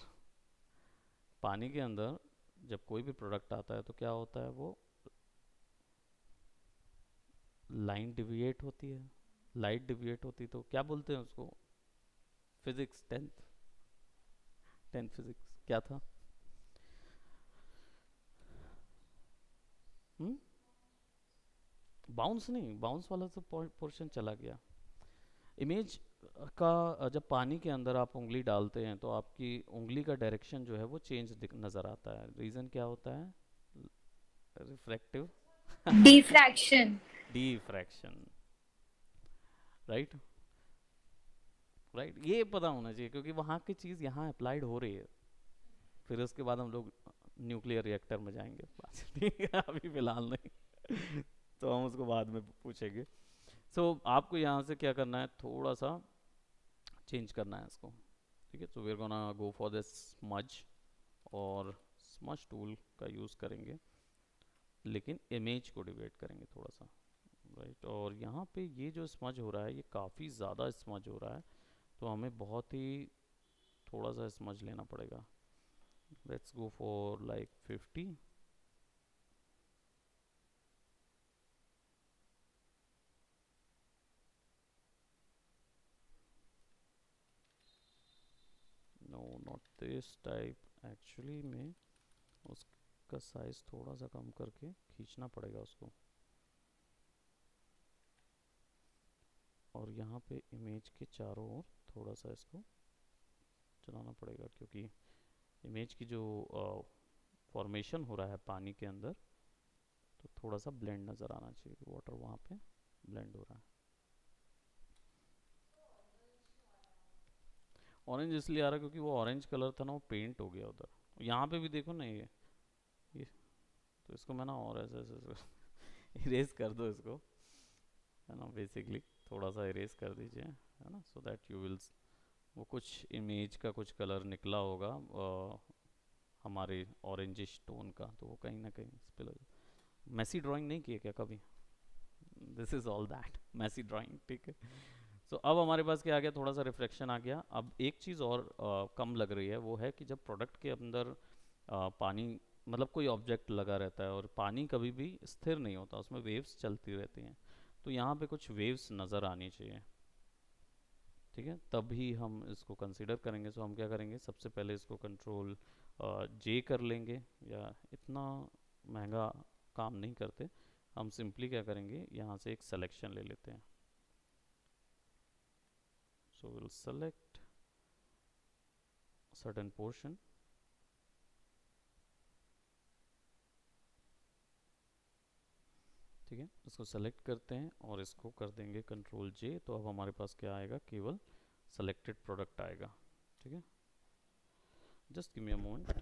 [SPEAKER 1] पानी के अंदर। जब कोई भी प्रोडक्ट आता है तो क्या होता है, वो लाइन डिविएट होती है, लाइट डिविएट होती है, तो क्या बोलते हैं उसको, फिजिक्स, टेंथ, टेंथ फिजिक्स क्या था, हम्म, बाउंस नहीं, बाउंस वाला तो पोर्शन चला गया। इमेज का जब पानी के अंदर आप उंगली डालते हैं तो आपकी उंगली का डायरेक्शन जो है वो चेंज नज़र आता है, रीज़न क्या होता है, refractive
[SPEAKER 2] diffraction.
[SPEAKER 1] Diffraction, right, right, ये पता होना चाहिए क्योंकि वहाँ की चीज़ यहाँ अप्लाइड हो रही है। फिर उसके बाद हम लोग न्यूक्लियर रिएक्टर में जाएंगे ठीक है, अभी फिलहाल नहीं तो हम उसको बाद में पूछेंगे। सो आपको यहाँ से क्या करना है, थोड़ा सा चेंज करना है इसको, ठीक है। So we are gonna go for this smudge, और स्मज टूल का यूज़ करेंगे, लेकिन इमेज को डिवाइड करेंगे थोड़ा सा, राइट। और यहाँ पे ये जो स्मज हो रहा है ये काफ़ी ज़्यादा स्मज हो रहा है, तो हमें बहुत ही थोड़ा सा स्मज लेना पड़ेगा। Let's go for like 50। No not this type, actually में उसका साइज थोड़ा सा कम करके खींचना पड़ेगा उसको, और यहाँ पे इमेज के चारों ओर थोड़ा सा इसको चलाना पड़ेगा, क्योंकि इमेज की जो फॉर्मेशन हो रहा है पानी के अंदर, तो थोड़ा सा ब्लेंड नज़र आना चाहिए, वाटर वहाँ पे ब्लेंड हो रहा है। ऑरेंज इसलिए आ रहा है क्योंकि वो ऑरेंज कलर था ना, वो पेंट हो गया उधर। यहाँ पे भी देखो ना ये तो इसको मैं ना और ऐसे ऐसे इरेज कर दो इसको, है ना, बेसिकली थोड़ा सा इरेज कर दीजिए, है ना, सो दैट यू विल, वो कुछ इमेज का कुछ कलर निकला होगा हमारे ऑरेंजिश टोन का, तो वो कहीं ना कहीं इस पे लगे। मैसी ड्राइंग नहीं की है क्या कभी? This is all that messy drawing, ठीक है। सो अब हमारे पास क्या आ गया, थोड़ा सा रिफ्लेक्शन आ गया। अब एक चीज़ और कम लग रही है, वो है कि जब प्रोडक्ट के अंदर पानी, मतलब कोई ऑब्जेक्ट लगा रहता है और पानी कभी भी स्थिर नहीं होता, उसमें वेव्स चलती रहती हैं, तो यहाँ पे कुछ वेव्स नज़र आनी चाहिए, ठीक है, तभी हम इसको कंसीडर करेंगे। सो हम क्या करेंगे, सबसे पहले इसको कंट्रोल जे कर लेंगे, या इतना महंगा काम नहीं करते, हम सिंपली क्या करेंगे, यहाँ से एक सिलेक्शन ले लेते हैं। So will select certain portion, ठीक है, इसको सेलेक्ट करते हैं और इसको कर देंगे कंट्रोल जे, तो अब हमारे पास क्या आएगा, केवल सेलेक्टेड प्रोडक्ट आएगा, ठीक है। Just give me a moment.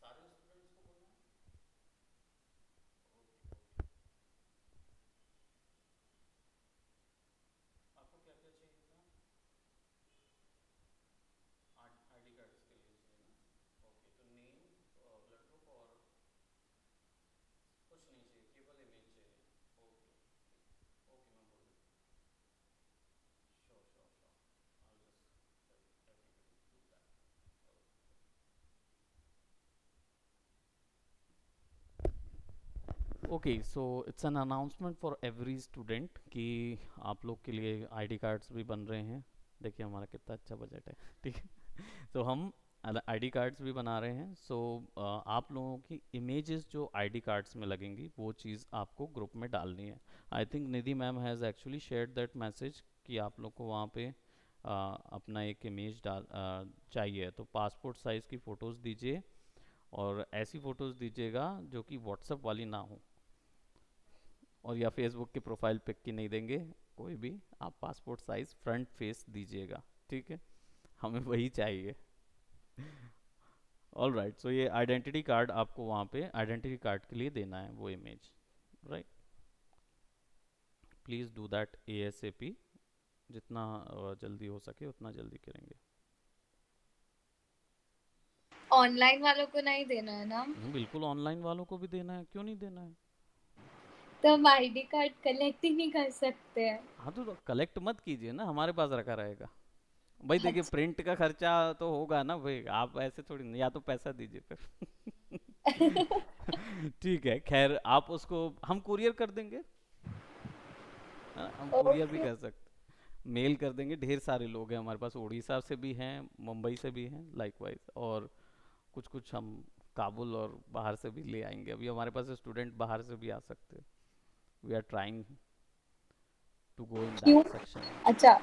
[SPEAKER 1] सारे स्टूडेंट्स को बोलना है। आपको क्या क्या चाहिए था? आईडी कार्ड के लिए चाहिए ना? ओके, तो नेम, ब्लड ग्रुप और कुछ नहीं चाहिए, केवल इमेज चाहिए। ओके, ठीक, ओके, मैं बोल देता हूँ। Sure sure sure, I will just tell everybody do that. Okay, so it's an announcement for every student कि आप लोग के लिए आईडी कार्ड्स भी बन रहे हैं। देखिए हमारा कितना अच्छा बजट है, ठीक है। तो हम आईडी कार्ड्स भी बना रहे हैं। सो आप लोगों की इमेजेस जो आईडी कार्ड्स में लगेंगी, वो चीज़ आपको ग्रुप में डालनी है। I think Nidhi ma'am has actually shared that message कि आप लोग को वहाँ पे अपना एक इमेज चाहिए, तो पासपोर्ट साइज़ की फ़ोटोज़ दीजिए, और ऐसी फ़ोटोज़ दीजिएगा जो कि व्हाट्सएप वाली ना हो, और या फेसबुक की प्रोफाइल पिक की नहीं देंगे कोई भी, आप पासपोर्ट साइज फ्रंट फेस दीजिएगा, ठीक है, हमें वही चाहिए। ऑल राइट, सो ये आइडेंटिटी कार्ड आपको वहाँ पे आइडेंटिटी कार्ड के लिए देना है वो image, right. Please do that ASAP, जितना जल्दी हो सके उतना जल्दी करेंगे।
[SPEAKER 2] ऑनलाइन वालों को नहीं देना है ना?
[SPEAKER 1] बिल्कुल ऑनलाइन वालों को भी देना है, क्यों नहीं देना है।
[SPEAKER 2] तो हम आईडी कार्ड कलेक्ट ही नहीं कर सकते हैं?
[SPEAKER 1] हाँ तो कलेक्ट मत कीजिए ना, हमारे पास रखा रहेगा। भाई देखिए,
[SPEAKER 2] अच्छा।
[SPEAKER 1] प्रिंट का खर्चा तो होगा ना भाई, आप ऐसे थोड़ी नहीं, या तो पैसा दीजिए फिर। ठीक है, खैर आप उसको हम कुरियर कर देंगे, है ना, हम कुरियर भी
[SPEAKER 2] ओके।
[SPEAKER 1] कर सकते, मेल कर देंगे। ढेर सारे लोग हैं हमारे पास, उड़ीसा से भी हैं, मुंबई से भी हैं लाइकवाइज, और कुछ कुछ हम काबुल और बाहर से भी ले आएंगे। अभी हमारे पास स्टूडेंट बाहर से भी आ सकते हैं, we are trying to go in
[SPEAKER 2] क्यों?
[SPEAKER 1] That section.
[SPEAKER 2] अच्छा।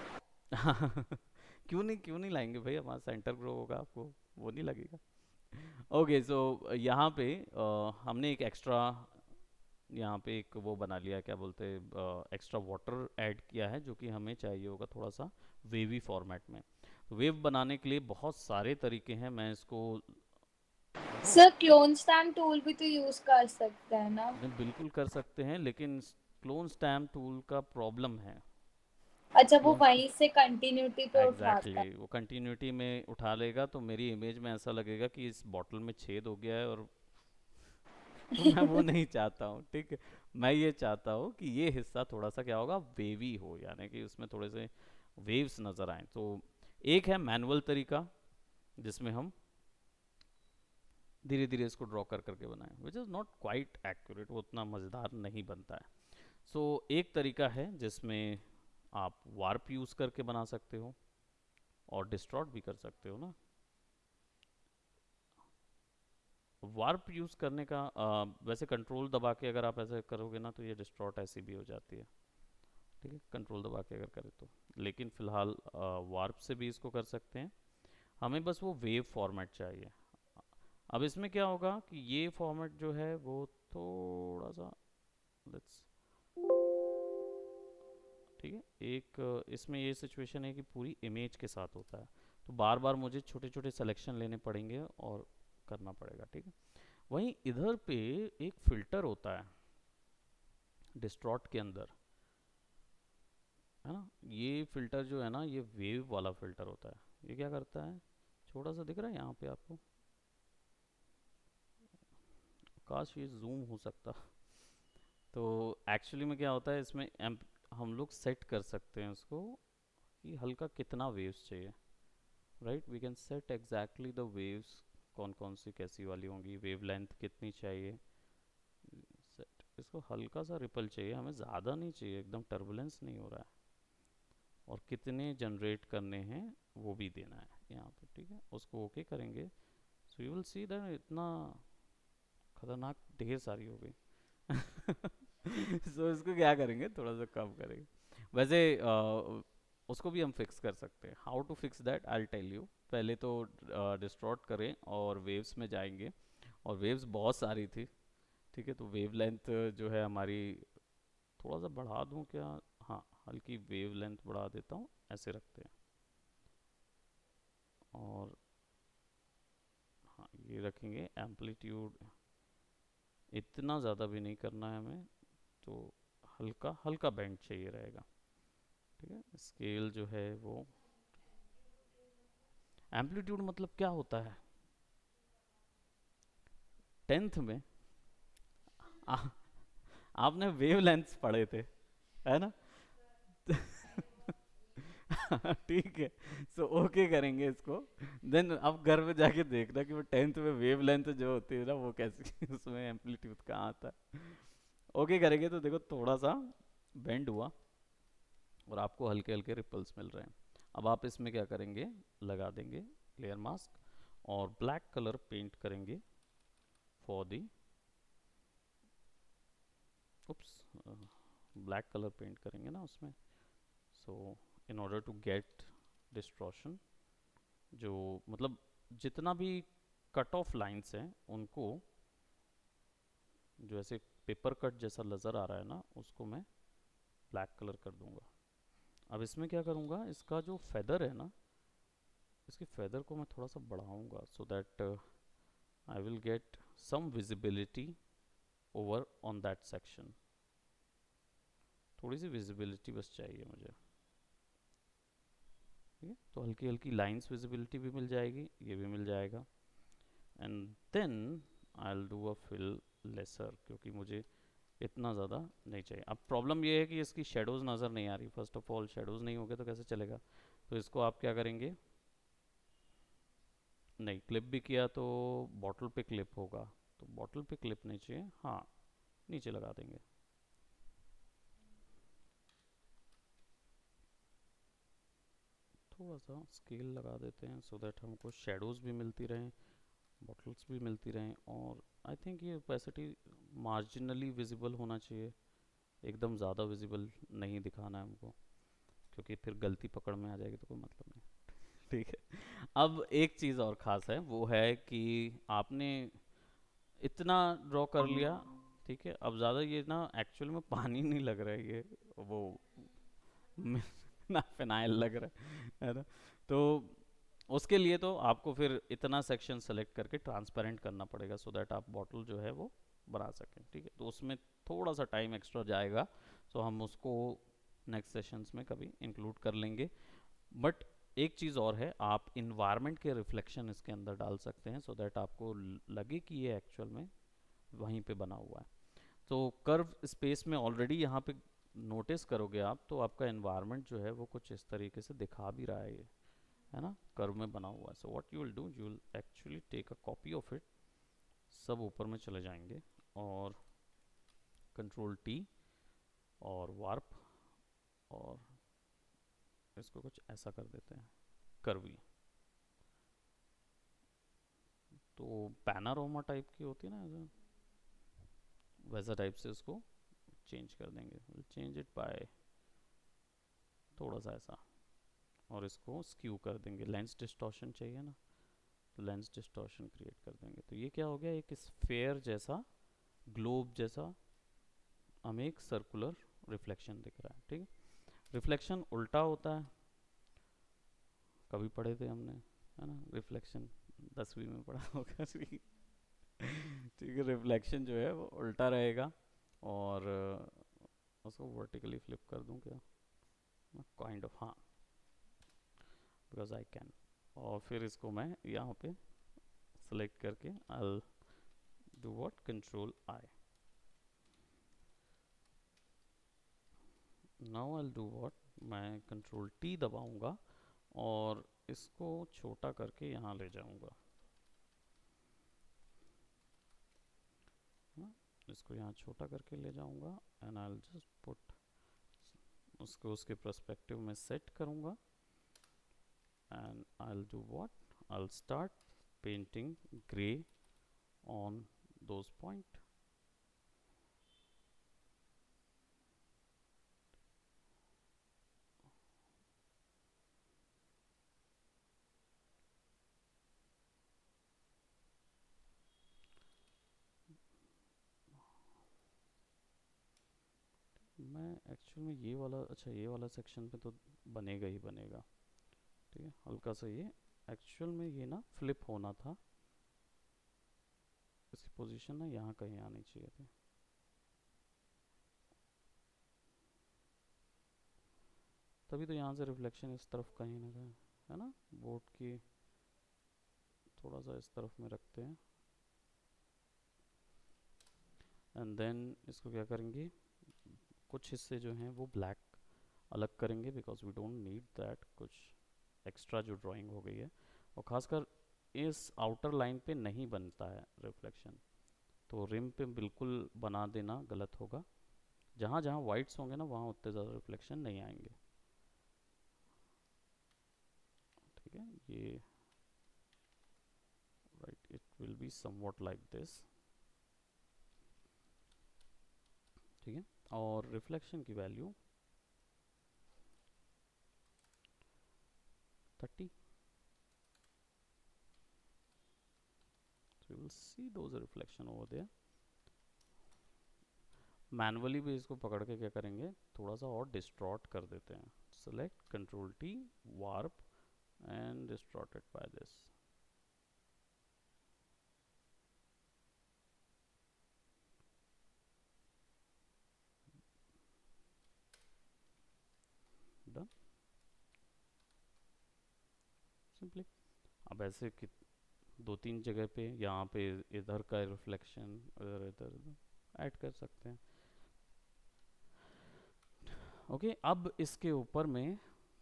[SPEAKER 1] क्यों नहीं लाएंगे भाई, हमारा सेंटर ग्रो होगा, आपको वो नहीं लगेगा। ओके, सो यहाँ पे हमने एक एक्स्ट्रा, यहाँ पे एक वो बना लिया, क्या बोलते हैं, एक्स्ट्रा वाटर ऐड किया है, जो कि हमें चाहिए होगा थोड़ा सा वेवी फॉर्मेट में। तो वेव बनाने के लिए बहुत सारे तरीके हैं, मैं इसको बताऊँ।
[SPEAKER 2] सर क्लोन स्टैम्प टूल भी तो यूज कर सकते हैं ना?
[SPEAKER 1] नहीं, बिल्कुल कर सकते हैं, लेकिन क्लोन स्टैम्प टूल का प्रॉब्लम है।
[SPEAKER 2] अच्छा, वो
[SPEAKER 1] क्लोन
[SPEAKER 2] वहीं से कंटिन्यूटी पे
[SPEAKER 1] एग्जैक्टली
[SPEAKER 2] उठाता है।
[SPEAKER 1] वो कंटिन्यूटी में उठा लेगा, तो मेरी इमेज में ऐसा लगेगा कि इस बॉटल में छेद हो गया है, और तो मैं वो नहीं चाहता हूँ, ठीक है। मैं ये चाहता हूँ कि ये हिस्सा थोड़ा सा क्या होगा, वेवी हो, यानी कि उसमें थोड़े से वेव्स नज़र आए। तो एक है मैनुअल तरीका, जिसमें हम धीरे धीरे इसको ड्रॉ कर करके बनाएं, which is not quite accurate, वो उतना मज़ेदार नहीं बनता है। सो एक तरीका है जिसमें आप वार्प यूज़ करके बना सकते हो, और डिस्ट्रॉट भी कर सकते हो ना। वार्प यूज़ करने का वैसे कंट्रोल दबा के अगर आप ऐसे करोगे ना, तो ये डिस्ट्रॉट ऐसी भी हो जाती है, ठीक है, कंट्रोल दबा के अगर करें तो। लेकिन फ़िलहाल वार्प से भी इसको कर सकते हैं। हमें बस वो वेव फॉर्मेट चाहिए। अब इसमें क्या होगा कि ये फॉर्मेट जो है वो थोड़ा सा, लेट्स, ठीक है, एक इसमें ये सिचुएशन है कि पूरी इमेज के साथ होता है, तो बार बार मुझे छोटे छोटे सिलेक्शन लेने पड़ेंगे और करना पड़ेगा, ठीक है। वहीं इधर पे एक फ़िल्टर होता है डिस्ट्रॉट के अंदर, है ना। ये फ़िल्टर जो है ना, ये वेव वाला फ़िल्टर होता है। ये क्या करता है, छोटा सा दिख रहा है यहाँ पे आपको, काश ये जूम हो सकता। तो एक्चुअली में क्या होता है इसमें, हम लोग सेट कर सकते हैं उसको कि हल्का कितना वेव्स चाहिए, right. We can set exactly the waves, कौन कौन सी कैसी वाली होंगी, वेव लेंथ कितनी चाहिए। सेट, इसको हल्का सा रिपल चाहिए हमें, ज़्यादा नहीं चाहिए, एकदम टर्बुलेंस नहीं हो रहा है, और कितने जनरेट करने हैं वो भी देना है यहाँ पे, ठीक है। उसको ओके करेंगे, so you will see that इतना खतरनाक ढेर सारी हो गई। सो इसको क्या करेंगे, थोड़ा सा कम करेंगे। वैसे उसको भी हम फिक्स कर सकते हैं। How to fix that, I tell you. पहले तो डिस्ट्रॉट करें और वेव्स में जाएंगे, और वेव्स बहुत सारी थी, ठीक है। तो वेव लेंथ जो है हमारी, थोड़ा सा बढ़ा दूं क्या, हाँ, हल्की वेव लेंथ बढ़ा देता हूँ, ऐसे रखते हैं। और हाँ, ये रखेंगे एम्पलीट्यूड, इतना ज़्यादा भी नहीं करना है हमें, तो हल्का हल्का बैंड चाहिए रहेगा, ठीक है। स्केल जो है वो, एम्पलीट्यूड मतलब क्या होता है, टेंथ में आ, आपने वेव लेंथ्स पढ़े थे, है ना। ठीक है, सो ओके करेंगे इसको। देन अब घर में जाके देखना कि वो टेंथ में वेव लेंथ जो होती है ना, वो कैसी उसमें एम्पलीट्यूड कहाँ आता है। ओके करेंगे तो देखो थोड़ा सा बेंड हुआ, और आपको हल्के हल्के रिपल्स मिल रहे हैं। अब आप इसमें क्या करेंगे, लगा देंगे लेयर मास्क, और ब्लैक कलर पेंट करेंगे for the, oops, black colour paint करेंगे ना उसमें। So in order to get distortion, जो मतलब जितना भी कट ऑफ लाइंस हैं उनको, जो ऐसे पेपर कट जैसा नज़र आ रहा है ना, उसको मैं ब्लैक कलर कर दूंगा। अब इसमें क्या करूँगा, इसका जो फेदर है ना, इसके फेदर को मैं थोड़ा सा बढ़ाऊंगा, so that I will get some visibility over on that section. थोड़ी सी विजिबिलिटी बस चाहिए मुझे, ठीक है। तो हल्की हल्की लाइंस विजिबिलिटी भी मिल जाएगी, ये भी मिल जाएगा। And then I will do a fill lesser, क्योंकि मुझे इतना ज़्यादा नहीं चाहिए। अब प्रॉब्लम ये है कि इसकी शेडोज़ नज़र नहीं आ रही, फर्स्ट ऑफ ऑल शेडोज़ नहीं होगे तो कैसे चलेगा। तो इसको आप क्या करेंगे, नहीं क्लिप भी किया तो बॉटल पे क्लिप होगा, तो बॉटल पे क्लिप नहीं चाहिए, हाँ, नीचे लगा देंगे। थोड़ा सा स्केल लगा देते हैं, सो दैट हमको शेडोज़ भी मिलती रहें, बॉटल्स भी मिलती रहें, और आई थिंक ये ओपेसिटी मार्जिनली विजिबल होना चाहिए, एकदम ज़्यादा विजिबल नहीं दिखाना है हमको, क्योंकि फिर गलती पकड़ में आ जाएगी तो कोई मतलब नहीं। ठीक है। अब एक चीज़ और ख़ास है, वो है कि आपने इतना ड्रॉ कर लिया, ठीक है। अब ज़्यादा ये ना एक्चुअल में पानी नहीं लग रहा है, ये वो ना फिनाइल लग रहा है ना। तो उसके लिए तो आपको फिर इतना सेक्शन सेलेक्ट करके ट्रांसपेरेंट करना पड़ेगा, सो दैट आप बॉटल जो है वो बना सकें, ठीक है। तो उसमें थोड़ा सा टाइम एक्स्ट्रा जाएगा, सो हम उसको नेक्स्ट सेशंस में कभी इंक्लूड कर लेंगे। बट एक चीज़ और है, आप इन्वायरमेंट के रिफ्लेक्शन इसके अंदर डाल सकते हैं, सो दैट आपको लगे कि ये एक्चुअल में वहीं पे बना हुआ है। तो कर्व स्पेस में ऑलरेडी यहाँ पे नोटिस करोगे आप, तो आपका एनवायरनमेंट जो है वो कुछ इस तरीके से दिखा भी रहा है, ये है ना, कर्व में बना हुआ है। So what you will do, you will actually take a copy of it, सब ऊपर में चले जाएंगे और कंट्रोल टी और वार्प, और इसको कुछ ऐसा कर देते हैं कर्वी। तो पैनारोमा टाइप की होती है ना, वैसा टाइप से इसको चेंज कर देंगे, विल चेंज इट बाय थोड़ा सा ऐसा, और इसको स्क्यू कर देंगे, लेंस डिस्टॉर्शन चाहिए ना, तो लेंस डिस्टॉर्शन क्रिएट कर देंगे। तो ये क्या हो गया, एक स्फेयर जैसा, ग्लोब जैसा हमें एक सर्कुलर रिफ्लेक्शन दिख रहा है। ठीक है, रिफ्लेक्शन उल्टा होता है, कभी पढ़े थे हमने, है ना, रिफ्लेक्शन 10वीं में पढ़ा होगा। ठीक है, रिफ्लेक्शन जो है वो उल्टा रहेगा, और उसको वर्टिकली फ्लिप कर दूं क्या, काइंड ऑफ, हाँ, बिकॉज आई कैन। और फिर इसको मैं यहाँ पे सेलेक्ट करके I do what, control I, now I do what, मैं कंट्रोल टी दबाऊंगा और इसको छोटा करके यहाँ ले जाऊंगा, है ना, इसको यहाँ छोटा करके ले जाऊंगा, एंड आई जस्ट पुट उसको उसके पर्सपेक्टिव में सेट करूंगा, and I do what, I start painting grey on those point। मैं एक्चुअल में ये वाला, अच्छा ये वाला सेक्शन पे तो बनेगा ही बनेगा। ठीक है, हल्का सा ये एक्चुअल में ये ना फ्लिप होना था, इसकी पोजीशन ना यहाँ कहीं आनी चाहिए थी, तभी तो यहाँ से रिफ्लेक्शन इस तरफ कहीं ना कहीं, है ना, बोर्ड की थोड़ा सा इस तरफ में रखते हैं, एंड देन इसको क्या करेंगे, कुछ हिस्से जो हैं वो ब्लैक अलग करेंगे, because we don't need that, कुछ एक्स्ट्रा जो ड्राइंग हो गई है, और ख़ासकर इस आउटर लाइन पे नहीं बनता है रिफ्लेक्शन, तो रिम पे बिल्कुल बना देना गलत होगा। जहाँ जहाँ वाइट्स होंगे ना वहाँ उतने ज़्यादा रिफ्लेक्शन नहीं आएंगे। ठीक है, ये right, it will be somewhat like this. ठीक है, और रिफ्लेक्शन की value 30, so you will see those reflection over there। Manually भी इसको पकड़ के क्या करेंगे, थोड़ा सा और डिस्ट्रॉट कर देते हैं, select control T warp and distraught it by this. Done, simply. अब ऐसे कि दो तीन जगह पे, यहाँ पे इधर का रिफ्लेक्शन, इधर इधर ऐड कर सकते हैं। ओके, अब इसके ऊपर में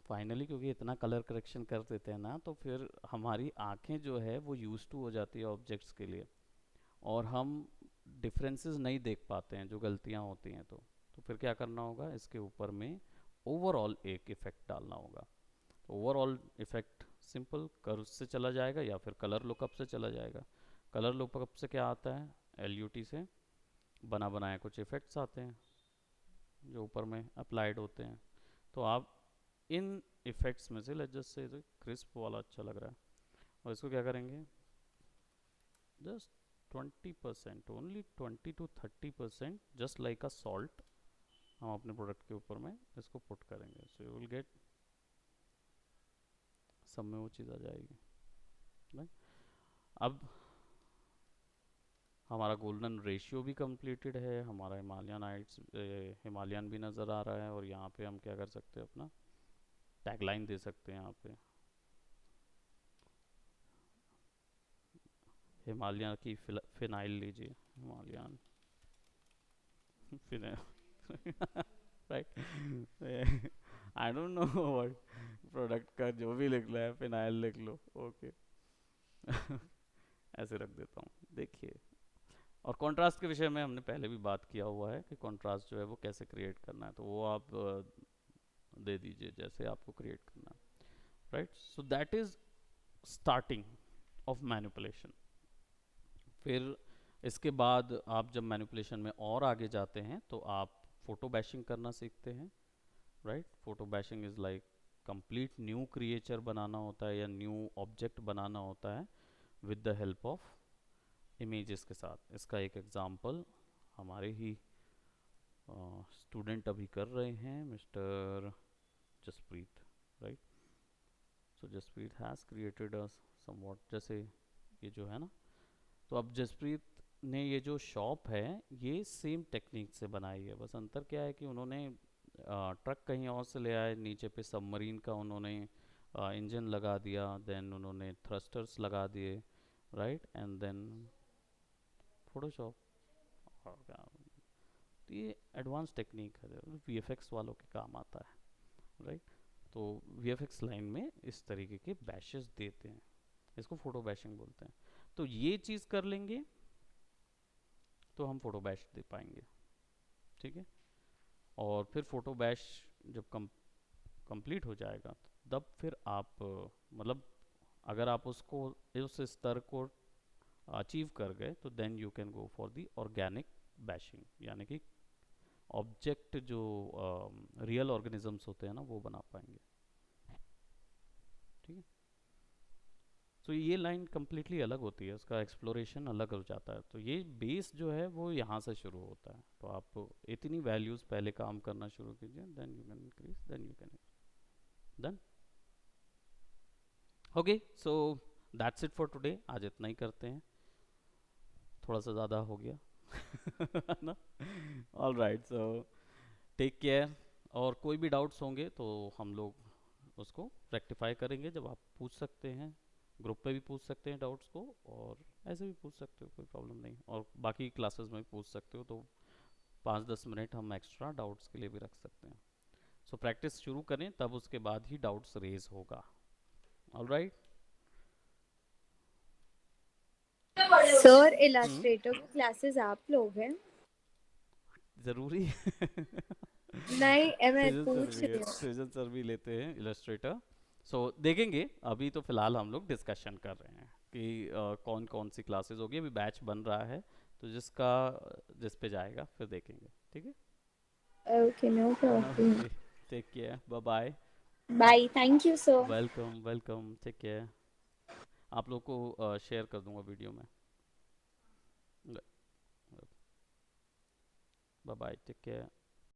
[SPEAKER 1] फाइनली, क्योंकि इतना कलर करेक्शन कर देते हैं ना, तो फिर हमारी आंखें जो है वो यूज टू हो जाती है ऑब्जेक्ट्स के लिए, और हम डिफरेंसेस नहीं देख पाते हैं जो गलतियाँ होती हैं। तो फिर क्या करना होगा, इसके ऊपर में ओवरऑल एक इफ़ेक्ट डालना होगा। तो ओवरऑल इफ़ेक्ट सिंपल कर्व से चला जाएगा या फिर कलर लुकअप से चला जाएगा। कलर लुकअप से क्या आता है, LUT से बना बनाया कुछ इफ़ेक्ट्स आते हैं जो ऊपर में अप्लाइड होते हैं। तो आप इन इफ़ेक्ट्स में से, लेट्स जस्ट से क्रिस्प वाला अच्छा लग रहा है, और इसको क्या करेंगे, just 20%, only 20 to 30%, just like a salt, हम अपने प्रोडक्ट के ऊपर में इसको पुट करेंगे, सो यू विल गेट, सब में वो चीज़ आ जाएगी। राइट, अब हमारा गोल्डन रेशियो भी कंप्लीटेड है, हमारा हिमालयन हाइट्स, हिमालयन भी नज़र आ रहा है, और यहाँ पे हम क्या कर सकते हैं, अपना टैगलाइन दे सकते हैं यहाँ पे, हिमालय की फिनाइल लीजिए, Himalayan phenyl, right. I don't know what product का जो भी लिखना है, फिनाइल लिख लो, ओके। ऐसे रख देता हूँ, देखिए। और कंट्रास्ट के विषय में हमने पहले भी बात किया हुआ है कि कंट्रास्ट जो है वो कैसे क्रिएट करना है, तो वो आप दे दीजिए जैसे आपको क्रिएट करना है, right. So that is starting of manipulation. फिर इसके बाद आप जब मैनिपुलेशन में और आगे जाते हैं तो आप फोटो बैशिंग करना सीखते हैं, right. Photo bashing is like complete new creature बनाना होता है या न्यू ऑब्जेक्ट बनाना होता है with the help of images के साथ। इसका एक एग्जांपल हमारे ही स्टूडेंट अभी कर रहे हैं, mister Jasprit, right. So Jasprit has created a somewhat, जैसे ये जो है ना, तो अब जसप्रीत ने ये जो शॉप है ये सेम टेक्निक से बनाई है, बस अंतर क्या है कि उन्होंने ट्रक कहीं और से ले आए, नीचे पे सबमरीन का उन्होंने इंजन लगा दिया, देन उन्होंने थ्रस्टर्स लगा दिए, राइट, एंड देन फोटोशॉप। और क्या, तो ये एडवांस टेक्निक है, वीएफएक्स वालों के काम आता है, राइट। तो वीएफएक्स लाइन में इस तरीके के बैशेस देते हैं, इसको फोटो बैशिंग बोलते हैं। तो ये चीज़ कर लेंगे तो हम फोटो बैश दे पाएंगे, ठीक है। और फिर फोटो बैश जब कंप्लीट हो जाएगा तब फिर आप मतलब अगर आप उसको उस स्तर को अचीव कर गए तो then you can go for the organic bashing, यानी कि ऑब्जेक्ट जो रियल ऑर्गेनिजम्स होते हैं ना वो बना पाएंगे, ठीक है। तो ये लाइन कम्प्लीटली अलग होती है, उसका एक्सप्लोरेशन अलग हो जाता है। तो ये बेस जो है वो यहाँ से शुरू होता है, तो आप इतनी वैल्यूज़ पहले काम करना शुरू कीजिए, then you can increase, then you can done. Okay, so that's it for today, आज इतना ही करते हैं, थोड़ा सा ज़्यादा हो गया है ना। All right, so take care, और कोई भी डाउट्स होंगे तो हम लोग उसको रेक्टिफाई करेंगे, जब आप पूछ सकते हैं, ग्रुप पे भी पूछ सकते हैं डाउट्स को, और ऐसे भी पूछ सकते हो, कोई प्रॉब्लम नहीं, और बाकी क्लासेस में भी पूछ सकते हो, तो 5-10 मिनट हम एक्स्ट्रा डाउट्स के लिए भी रख सकते हैं। सो प्रैक्टिस शुरू करें, तब उसके बाद ही डाउट्स रेज होगा। All right.
[SPEAKER 2] सर
[SPEAKER 1] हम्म,
[SPEAKER 2] इलास्ट्रेटर की क्लासेस आप लोग हैं?
[SPEAKER 1] ज़रूरी है।
[SPEAKER 2] नहीं, मैं
[SPEAKER 1] सृजन सर
[SPEAKER 2] पूछ
[SPEAKER 1] भी है,
[SPEAKER 2] रही हूँ।
[SPEAKER 1] सृजन सर भी लेते हैं इलस्ट्रेटर। सो देखेंगे, अभी तो फिलहाल हम लोग डिस्कशन कर रहे हैं कि कौन कौन सी क्लासेस होगी, अभी बैच बन रहा है, तो जिस पे जाएगा फिर देखेंगे, ठीक है।
[SPEAKER 2] Okay, no problem.
[SPEAKER 1] Okay, take care, bye bye.
[SPEAKER 2] Bye, thank you sir.
[SPEAKER 1] Welcome welcome, take care. आप लोग को शेयर कर दूंगा वीडियो में। Bye bye, take care.